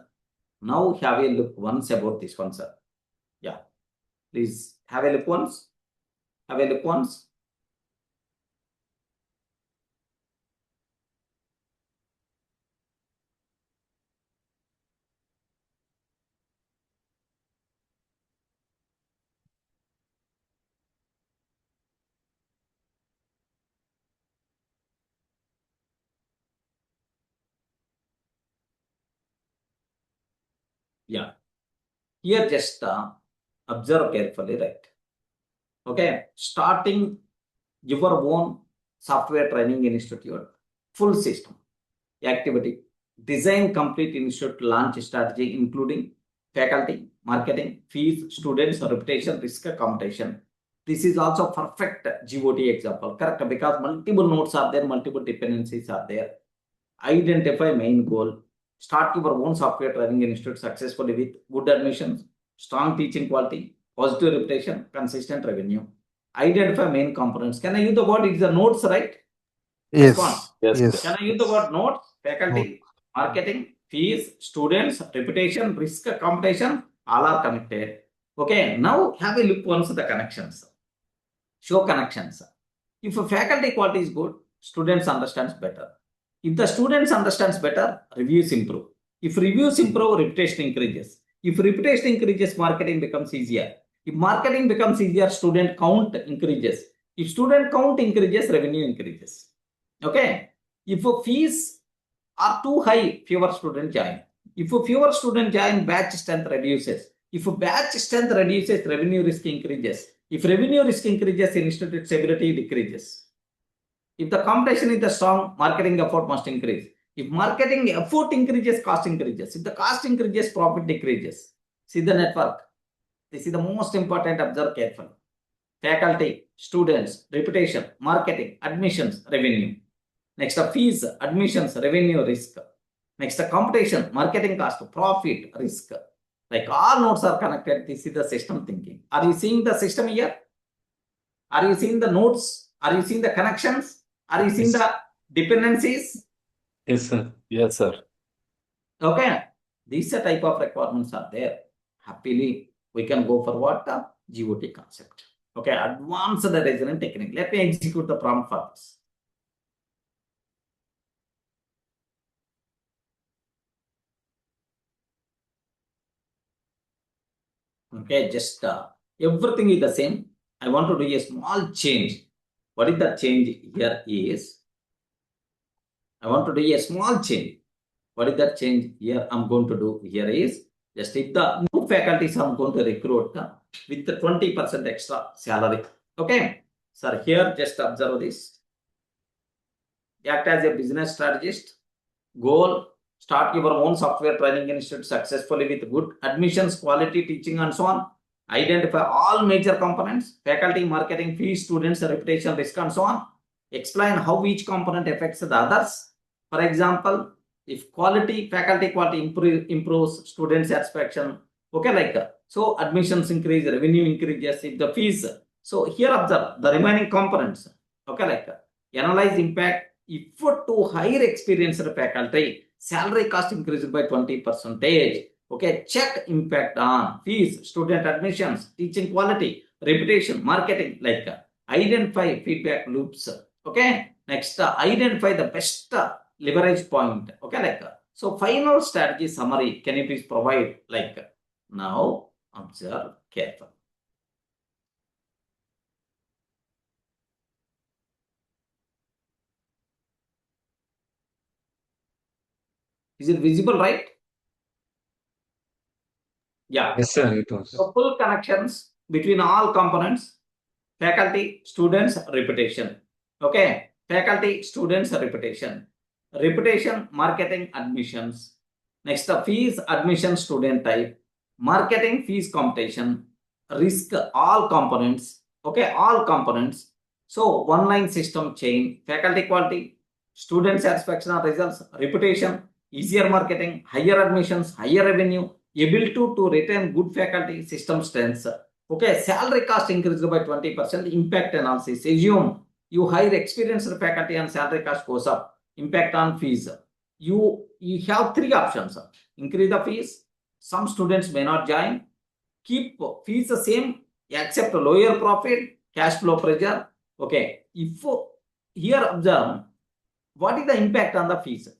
Now have a look once about this one, sir. Yeah. Please have a look once. Have a look once. Yeah. Here just observe carefully, right? Okay. Starting your own software training institute, full system, activity, design complete institute launch strategy, including faculty, marketing, fees, students, reputation, risk, competition. This is also perfect GOT example, correct? Because multiple nodes are there, multiple dependencies are there. Identify main goal. Start your own software training institute successfully with good admissions, strong teaching quality, positive reputation, consistent revenue. Identify main components. Can I use the word? It's the nodes, right? Response. Yes. Yes, Yes. Can I use the word nodes? Faculty, marketing, fees, students, reputation, risk, competition, all are connected. Okay, now have a look once at the connections. Show connections. If a faculty quality is good, students understands better. If the students understands better, reviews improve. If reviews improve, reputation increases. If reputation increases, marketing becomes easier. If marketing becomes easier, student count increases. If student count increases, revenue increases. Okay. If fees are too high, fewer students join. If fewer students join, batch strength reduces. If batch strength reduces, revenue risk increases. If revenue risk increases, institute stability decreases. If the competition is strong, marketing effort must increase. If marketing effort increases, cost increases. If the cost increases, profit decreases. See the network. This is the most important. Observe carefully. Faculty, students, reputation, marketing, admissions, revenue. Next, fees, admissions, revenue, risk. Next, competition, marketing cost, profit, risk. Like all nodes are connected. This is the system thinking. Are you seeing the system here? Are you seeing the nodes? Are you seeing the connections? Are you seeing the dependencies? yes, sir. Yes, sir. Okay. These type of requirements are there. Happily, we can go for what? GOT concept. Okay. Advanced reasoning technique. Let me execute the prompt for this. Okay. Just everything is the same. I want to do a small change. What is the change here is? I want to do a small change. What is that change here? I'm going to do here is just if the new faculties I'm going to recruit with the 20% extra salary. Okay. Sir, here just observe this. Act as a business strategist. Goal, Start your own software training institute successfully with good admissions, quality teaching, and so on. Identify all major components, faculty, marketing, fees, students, reputation, risk, and so on. Explain how each component affects the others. For example, if faculty quality improves, student satisfaction, okay, like that. So admissions increase, revenue increases. If the fees, so here observe the remaining components, okay, like that. Analyze impact. If to higher experienced faculty, salary cost increased by 20%. Okay, check impact on fees, student admissions, teaching quality, reputation, marketing, like that. Identify feedback loops. Okay, next identify the best leverage point. Okay, like that. So final strategy summary, can you please provide? Like now observe carefully. Is it visible, right? Yeah. Yes, sir. It was. So full connections between all components, faculty, students, reputation. Okay, faculty, students, reputation. Reputation, marketing, admissions. Next, the fees, admission, student type. Marketing, fees, competition. Risk, all components. Okay, all components. So one line system chain, faculty quality, student satisfaction or results, reputation, easier marketing, higher admissions, higher revenue, ability to retain good faculty, system strengths. Okay, salary cost increased by 20%, impact analysis. Assume you hire experienced faculty and salary cost goes up. Impact on fees. You have three options. Increase the fees. Some students may not join. Keep fees the same, accept lower profit, cash flow pressure. Okay, if here observe, what is the impact on the fees?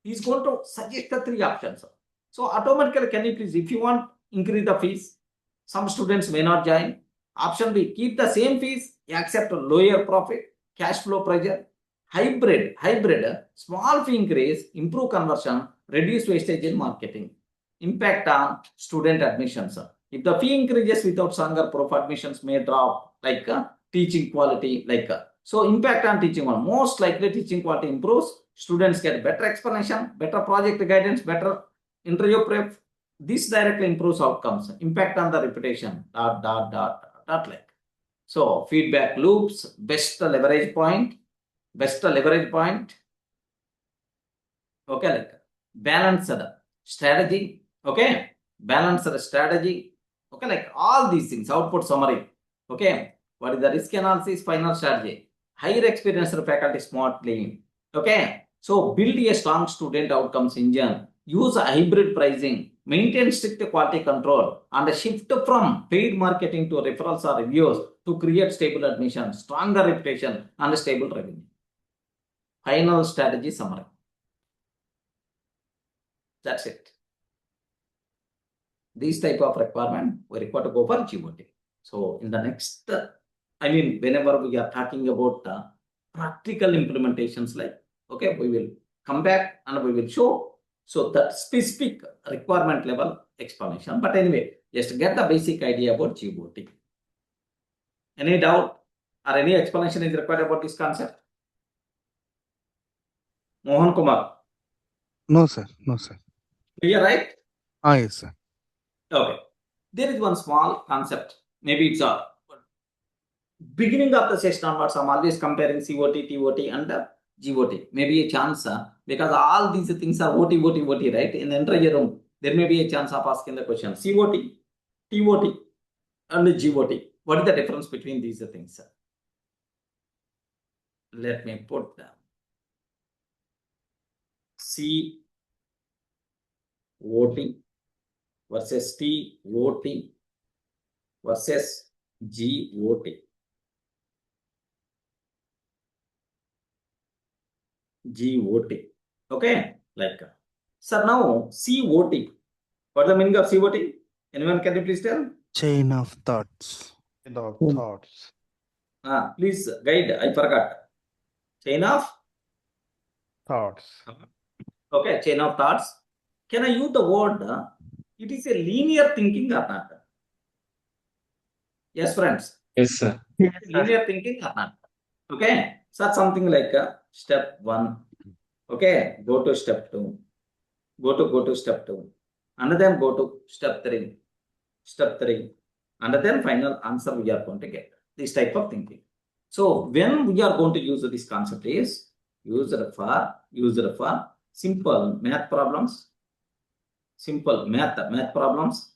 He is going to suggest the three options. So automatically, can you please, if you want, increase the fees. Some students may not join. Option B, keep the same fees, accept lower profit, cash flow pressure. Hybrid, small fee increase, improve conversion, reduce wastage in marketing. Impact on student admissions. If the fee increases without stronger proof, admissions may drop, like teaching quality, like so impact on teaching one. Most likely teaching quality improves, students get better explanation, better project guidance, better interview prep. This directly improves outcomes. Impact on the reputation, like. So feedback loops, best leverage point. Okay, like balanced strategy. Okay, balanced strategy. Okay, like all these things, output summary. Okay, what is the risk analysis, final strategy? Higher experienced faculty smartly. Okay, so build a strong student outcomes engine. Use a hybrid pricing. Maintain strict quality control and a shift from paid marketing to referrals or reviews to create stable admission, stronger reputation, and stable revenue. Final strategy summary. That's it. These type of requirement we require to go for GOT. So in the next, whenever we are talking about practical implementations, like, okay, we will come back and we will show. So that specific requirement level explanation. But anyway, just get the basic idea about GOT. Any doubt or any explanation is required about this concept? Mohan Kumar. No, sir. No, sir. Clear, right? Yes, sir. Okay. There is one small concept. Maybe it's a beginning of the session onwards. I'm always comparing COT, TOT, and GOT. Maybe a chance because all these things are OT, right? In the entire room, there may be a chance of asking the question COT, TOT, and GOT. What is the difference between these things? Let me put them. COT versus TOT versus GOT. Okay, like so now COT. What's the meaning of COT? Anyone can you please tell? Chain of thoughts. Thoughts. Please guide. I forgot. Chain of Thoughts. okay, chain of thoughts. Can I use the word? It is a linear thinking or not? Yes, friends. Yes, sir. Linear thinking or not? Okay, so something like step 1. Okay, go to step 2. go to step 2, and then go to step 3, and then final answer we are going to get. This type of thinking. So when we are going to use this concept is used for simple math problems,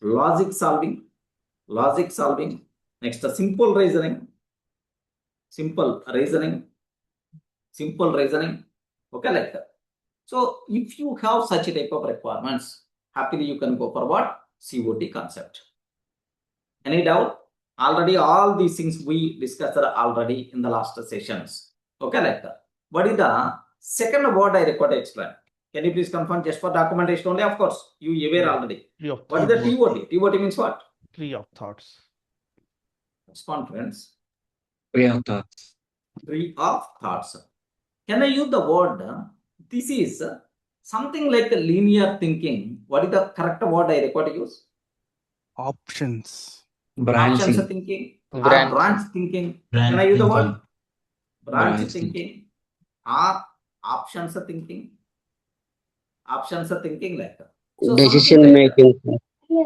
logic solving, next simple reasoning, okay, like that. So if you have such a type of requirements, happily you can go for what? COT concept. Any doubt? Already all these things we discussed already in the last sessions. Okay, like that. What is the second word I required to explain? Can you please confirm just for documentation only? Of course, you aware already. What is the TOT? TOT means what? Tree of thoughts. Respond, friends. Tree of thoughts. Tree of thoughts. Can I use the word? This is something like a linear thinking. What is the correct word I required to use? Options. Options Branching. thinking. Or Branch. branch thinking. Branch Can I use the word? thinking. Branch Branch thinking. Or options thinking. Options thinking like that. So Decision something like that. making.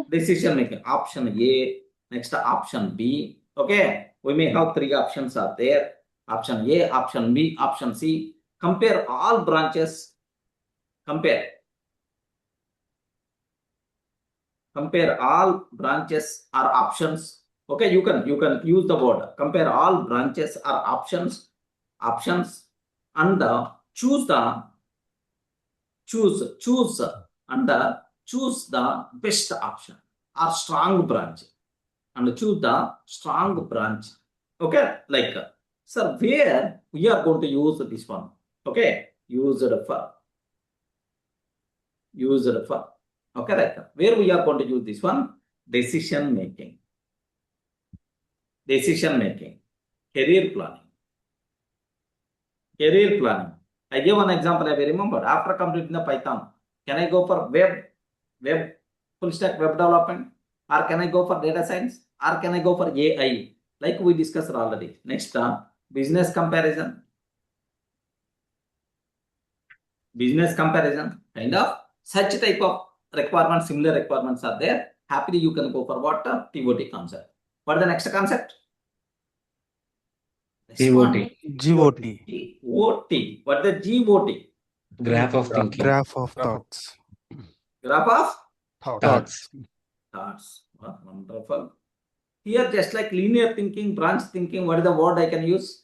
Decision making. Option A, next option B. Okay, we may have 3 options are there. Option A, option B, option C. Compare all branches. Compare all branches or options. Okay, you can use the word. Compare all branches or options, and choose the best option or strong branch, and choose the strong branch. Okay, like sir, where we are going to use this one? Okay, use it for. Okay, like where we are going to use this one? Decision making, career planning. I give one example I remembered. After completing the Python, can I go for web full stack web development, or can I go for data science, or can I go for AI? Like we discussed already. Next, business comparison, kind of such type of requirements, similar requirements are there. Happily you can go for what? TOT concept. What is the next concept? GOT. GOT. GOT. What is the GOT? Graph of thinking. Graph of thoughts. Graph of Thoughts. thoughts. Oh, wonderful. Here, just like linear thinking, branch thinking, what is the word I can use?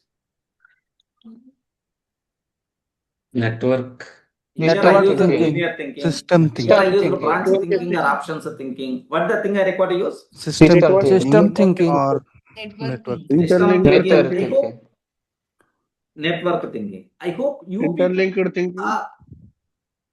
Network. Here I Network use thinking. linear thinking. System Here thinking. I use Thinking. branch thinking or options thinking. What the thing I require to use? System System thinking or network thinking. System Interlinked thinking. Network I thinking. hope thinking. network thinking. I hope you people Interlinked thinking. are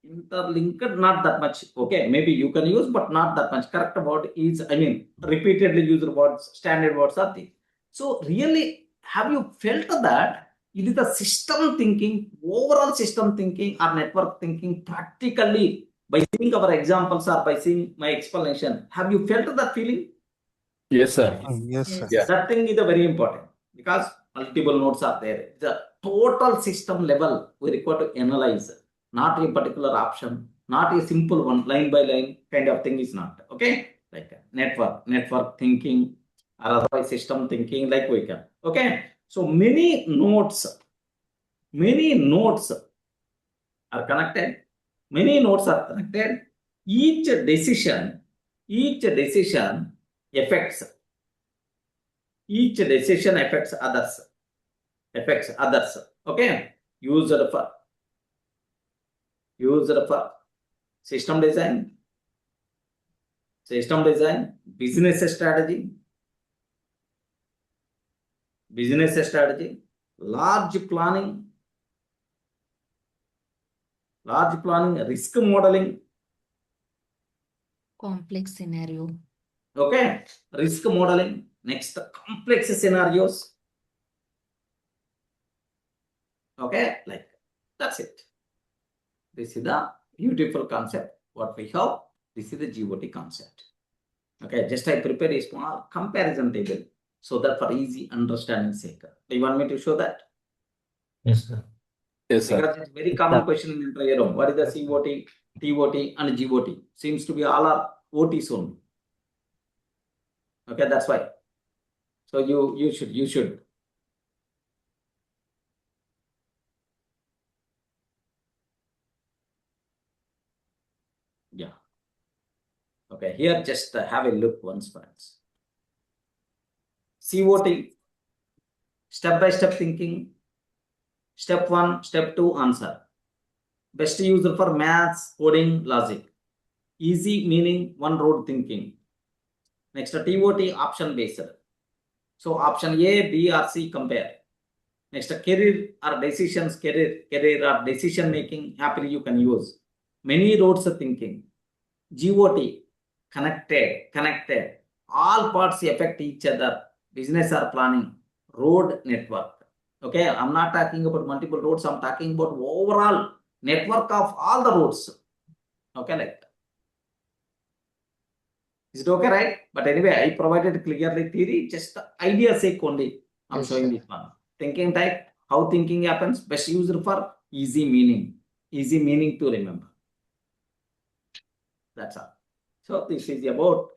interlinked, not that much. Okay, maybe you can use, but not that much. Correct word is, I mean, repeatedly used words, standard words are there. So really, have you felt that it is the system thinking, overall system thinking or network thinking practically by seeing our examples or by seeing my explanation? Have you felt that feeling? Yes, sir. Yes, sir. Yeah. That thing is very important because multiple nodes are there. The total system level we require to analyze, not a particular option, not a simple one, line by line kind of thing is not. Okay, like network thinking or otherwise system thinking, like we can. Okay, so many nodes are connected. Each decision affects others. Okay, used for system design, business strategy, large planning, risk modeling. Complex scenario. Okay, risk modeling. Next, complex scenarios. Okay, like that's it. This is the beautiful concept. What we have, this is the GOT concept. Okay, just I prepare a small comparison table so that for easy understanding sake. Do you want me to show that? Yes, sir. Yes, sir. Because it's very common question in interview room. What is the COT? TOT and GOT. Seems to be all are OTs only. Okay, that's why. So you should. Yeah. Okay, here just have a look once, friends. COT, step-by-step thinking. Step 1, step 2, answer. Best used for maths, coding, logic. Easy meaning one road thinking. Next, TOT option based. So option A, B or C compare. Next, career or decisions, career or decision making, happily you can use. Many roads thinking. GOT, connected. All parts affect each other. Business or planning. Road network. Okay, I'm not talking about multiple roads. I'm talking about overall network of all the roads. Okay, like that. Is it okay, right? But anyway, I provided clearly theory, just the idea sake only. I'm Yes, showing sir. this one. Thinking type, how thinking happens, best used for easy meaning. Easy meaning to remember. That's all. So this is about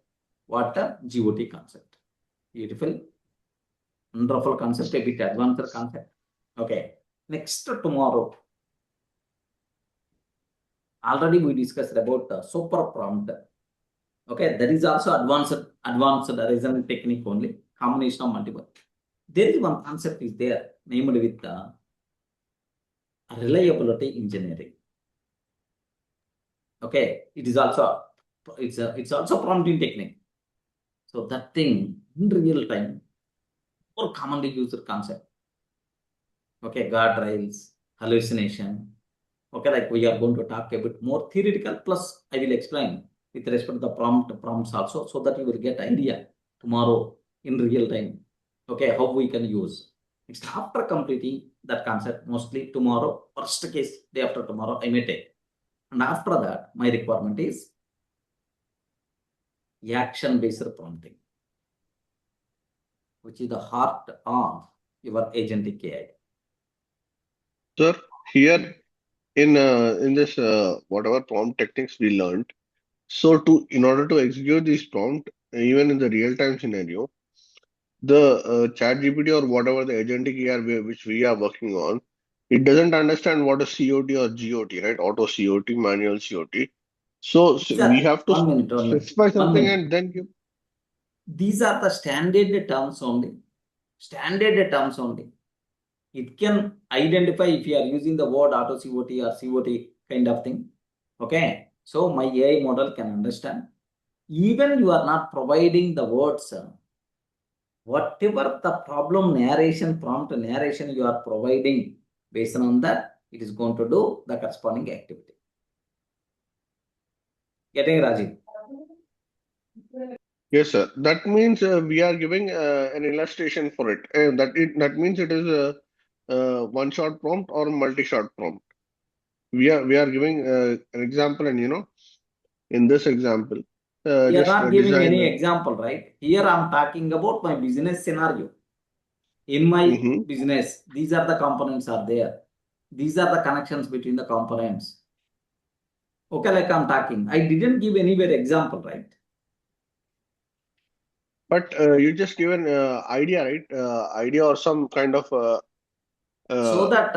what the GOT concept. Beautiful. Wonderful concept, a bit advanced concept. Okay. Next tomorrow. Already we discussed about the super prompt. Okay, that is also advanced reasoning technique only, combination of multiple. There is one concept is there, named with the reliability engineering. Okay, it is also it's also prompting technique. So that thing in real time, more commonly used concept. Okay, guardrails, hallucination. Okay, like we are going to talk a bit more theoretical. Plus, I will explain with respect to the prompts also, so that you will get idea tomorrow in real time. Okay, how we can use. It's after completing that concept, mostly tomorrow, worst case, day after tomorrow, I may take. And after that, my requirement is action-based prompting, which is the heart of your agentic AI. Sir, here in this whatever prompt techniques we learned, so in order to execute this prompt, even in the real-time scenario, the chat GPT or whatever the agentic AI which we are working on, it doesn't understand what is COT or GOT, right? Auto COT, manual COT. So we have to 1 minute, 1 minute, specify 1 something minute. and then give. These are the standard terms only. Standard terms only. It can identify if you are using the word auto COT or COT kind of thing. Okay. So my AI model can understand. Even you are not providing the words, whatever the problem narration, prompt narration you are providing, based on that, it is going to do the corresponding activity. Getting Rajiv? Yes, sir. That means we are giving an illustration for it. That means it is a one-shot prompt or multi-shot prompt. We are giving an example, and in this example, We are just not giving design. any example, right? Here I am talking about my business scenario. In my business, these are the components are there. These are the connections between the components. Okay, like I'm talking. I didn't give anywhere example, right? But you just give an idea, right? Idea or some kind of So that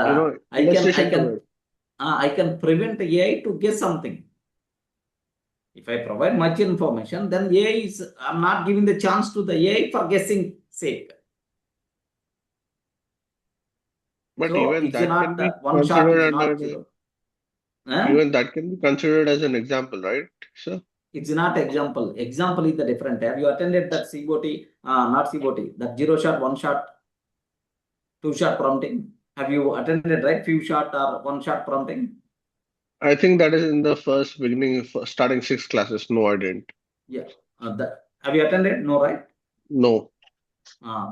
illustration. I can prevent AI to guess something. If I provide much information, then I'm not giving the chance to the AI for guessing sake. But So even it's that not can be one shot is considered not zero. even that can be considered as an example, right, sir? It's not example. Example is the different. Have you attended that COT? Not COT. That 0 shot, 1 shot, 2 shot prompting. Have you attended, right? Few shot or 1 shot prompting? I think that is in the first beginning, starting 6 classes. No, I didn't. Yeah. Have you attended? No, right? No.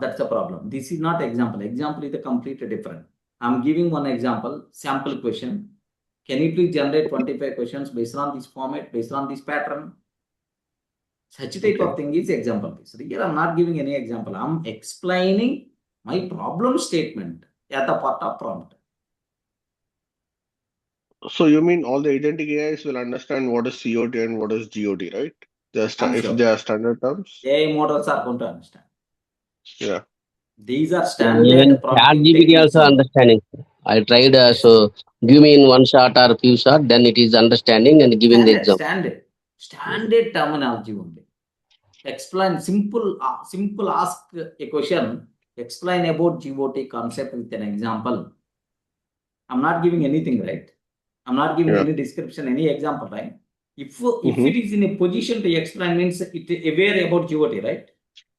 That's the problem. This is not example. Example is the completely different. I'm giving one example, sample question. Can you please generate 25 questions based on this format, based on this pattern? Such type of thing is example based. Here I'm not giving any example. I'm explaining my problem statement at the part of prompt. So you mean all the agentic AIs will understand what is COT and what is GOT, right? I'm If sure. they are standard terms. AI models are going to understand. Yeah. These are Even standard prompting ChatGPT techniques also only. understanding. I tried, Yes. so give me in one shot or few shot, then it is understanding and giving the example. Standard terminology only. Explain simple ask a question. Explain about GOT concept with an example. I'm not giving anything, right? I'm not giving any description, any example, right? If it is in a position to explain, means it aware about GOT, right?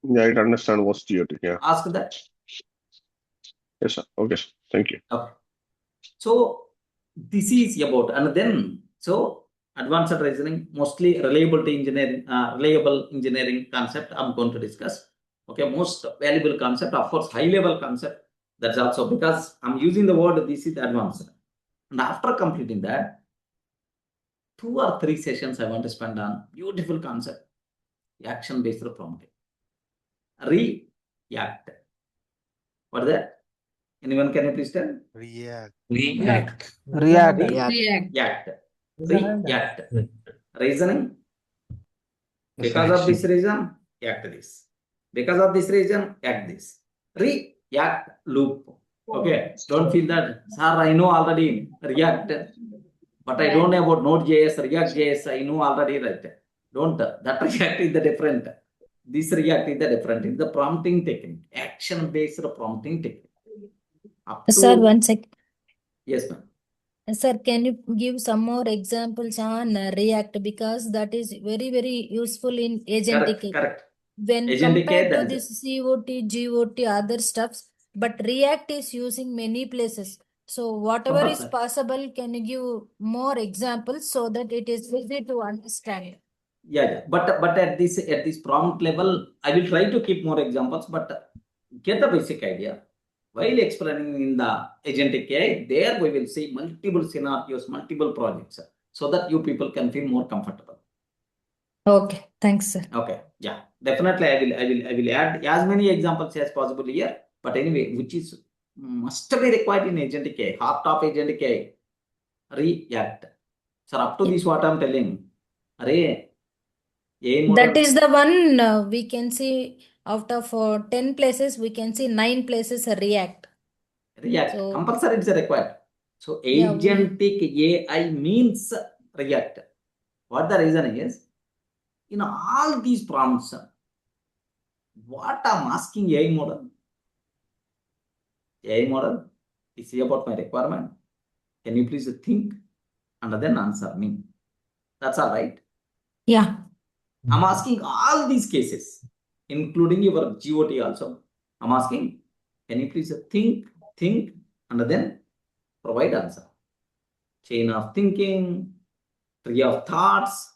Yeah, I understand what's GOT. Yeah. Ask that. Yes, sir. Okay, sir. Thank you. Okay. So this is about, and then so advanced reasoning, mostly reliable engineering concept I'm going to discuss. Okay, most valuable concept, of course, high level concept. That's also because I'm using the word this is advanced. And after completing that, 2 or 3 sessions I want to spend on beautiful concept, action-based prompting. React. What is that? Anyone can you please tell? React. React. React. React. Reasoning. Because of this reason, act this. Because of this reason, act this. React loop. Okay. Don't feel that, sir, I know already React, but I don't know about Node.js, React.js, I know already, right? Don't. That React is the different. This React is the different. It's the prompting technique, action-based prompting technique. Sir, 1 sec. Yes, ma'am. Sir, can you give some more examples on React, because that is very, very useful in agentic. Correct. When Agentic compared AI, to this COT, GOT, other stuffs, but React is using many places. So whatever is possible, can you give more examples so that it is easy to understand? Yeah. But at this prompt level, I will try to keep more examples, but get the basic idea. While explaining in the agentic AI, there we will see multiple scenarios, multiple projects, so that you people can feel more comfortable. Okay, thanks, sir. Okay, yeah, definitely. I will add as many examples as possible here. But anyway, which is must be required in agentic AI, heart of agentic AI, React. So up to this, what I'm telling, that is the one we can see out of 10 places, we can see 9 places React. So, compulsory it's required. So agentic AI means React. What the reason is, in all these prompts, what I'm asking AI model is about my requirement. Can you please think and then answer me? That's all right. Yeah. I'm asking all these cases, including your GOT also. I'm asking, can you please think and then provide answer. Chain of thinking, tree of thoughts,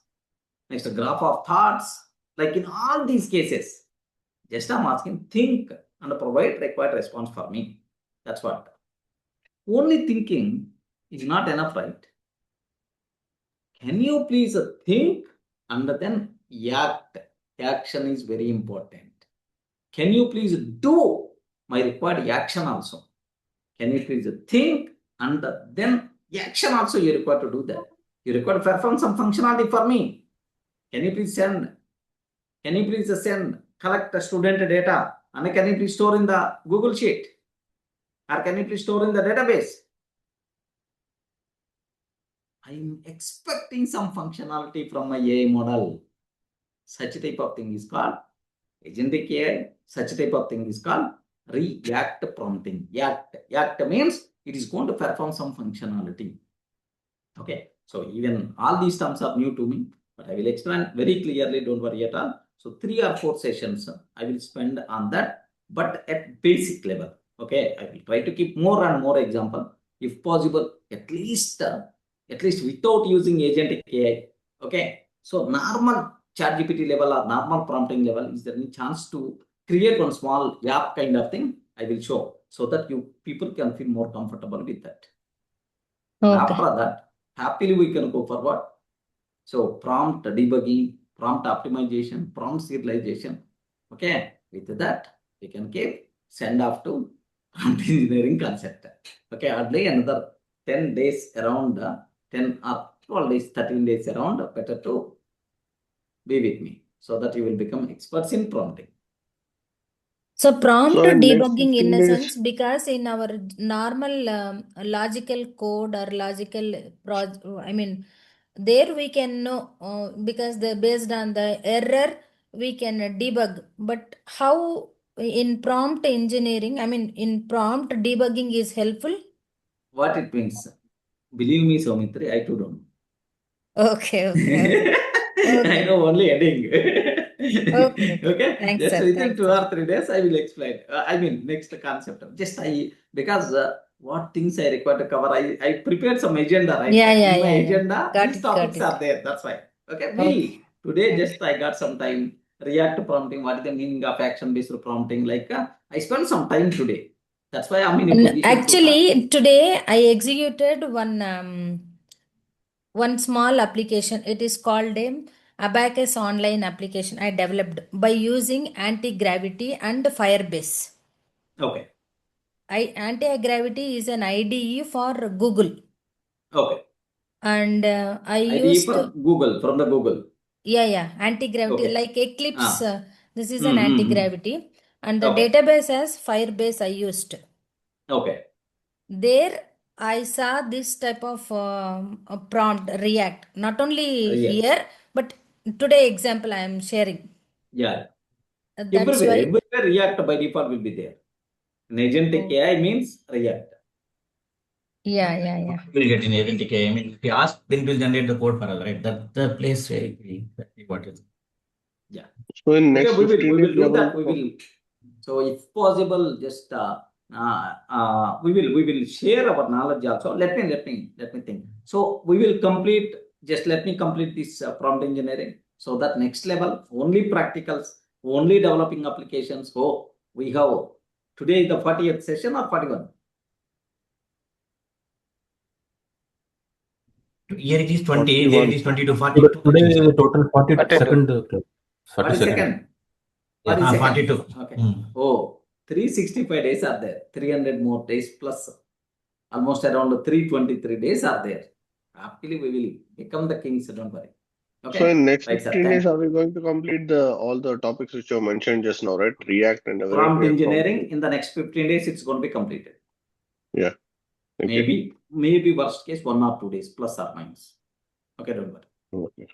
next graph of thoughts. Like in all these cases, just I'm asking, think and provide required response for me. That's what. Only thinking is not enough, right? Can you please think and then act? Action is very important. Can you please do my required action also? Can you please think and then action also you require to do that. You require to perform some functionality for me. Can you please send? Can you please collect the student data and can you please store in the Google Sheet? Or can you please store in the database? I'm expecting some functionality from my AI model. Such type of thing is called agentic AI. Such type of thing is called React prompting. Act means it is going to perform some functionality. Okay. So even all these terms are new to me, but I will explain very clearly. Don't worry at all. So 3 or 4 sessions I will spend on that, but at basic level. Okay. I will try to keep more and more example, if possible, at least without using agentic AI. Okay. So normal ChatGPT level or normal prompting level, is there any chance to create one small app kind of thing? I will show so that you people can feel more comfortable with that. Okay. After that, happily we can go forward. So prompt debugging, prompt optimization, prompt serialization. Okay. With that, we can keep send off to prompt engineering concept. Okay. Hardly another 10 days around 10 or 12 days, 13 days around, better to be with me so that you will become experts in prompting. So prompt So in next debugging in 15 a days, sense, because in our normal logical code or logical I mean, there we can know because based on the error we can debug. But how in prompt engineering, I mean in prompt debugging is helpful? What it means? Believe me, Saumitri, I too don't know. Okay, okay, okay. I know only heading. Okay. Okay, Thanks, just sir. within Thanks, 2 sir. or 3 days, I will explain. I mean, next concept. Just because what things I require to cover, I prepared some agenda, right? Yeah, yeah, In my yeah, yeah. agenda, Got these it, got topics it. are there. That's why. Okay, Okay. today Okay. just I got some time. React prompting. What is the meaning of action-based prompting? Like I spent some time today. That's why I'm in a position to talk. Actually, today I executed one small application. It is called a Abacus online application I developed by using anti-gravity and Firebase. Okay. Anti-gravity is an IDE for Google. Okay. And I IDE used for Google, from the Google. yeah, anti-gravity Okay. like Eclipse. Ah. This is an anti-gravity, and the Okay. database as Firebase I used. Okay. There I saw this type of a prompt React. Not only Yes. here, but today example I am sharing. Yeah. That's why. Everywhere React by default will be there. In agentic AI means React. Yeah. Will get in agentic AI. I mean, if you ask, then it will generate the code for us, right? That's the place where what is. Yeah. so in next Okay, we 15 will days, we do are going that. to We will. So if possible, just we will share our knowledge also. Let me think. So we will complete. Just let me complete this prompt engineering. So that next level, only practicals, only developing applications. Oh, we have today is the 40th session or 41. Here it is 20, 41. there it is 20 to 42. Today total 42nd. 42nd. 42. Okay. Oh, 365 days are there. 300 more days plus almost around 323 days are there. Happily, we will become the kings. Don't worry. Okay. So in next Right, sir. 15 days, are we going to complete all the topics which you mentioned just now, right? React and everything. Prompt engineering in the next 15 days, it's going to be completed. Yeah. Thank you. Maybe worst case 1 or 2 days plus or minus. Okay, don't worry. Okay.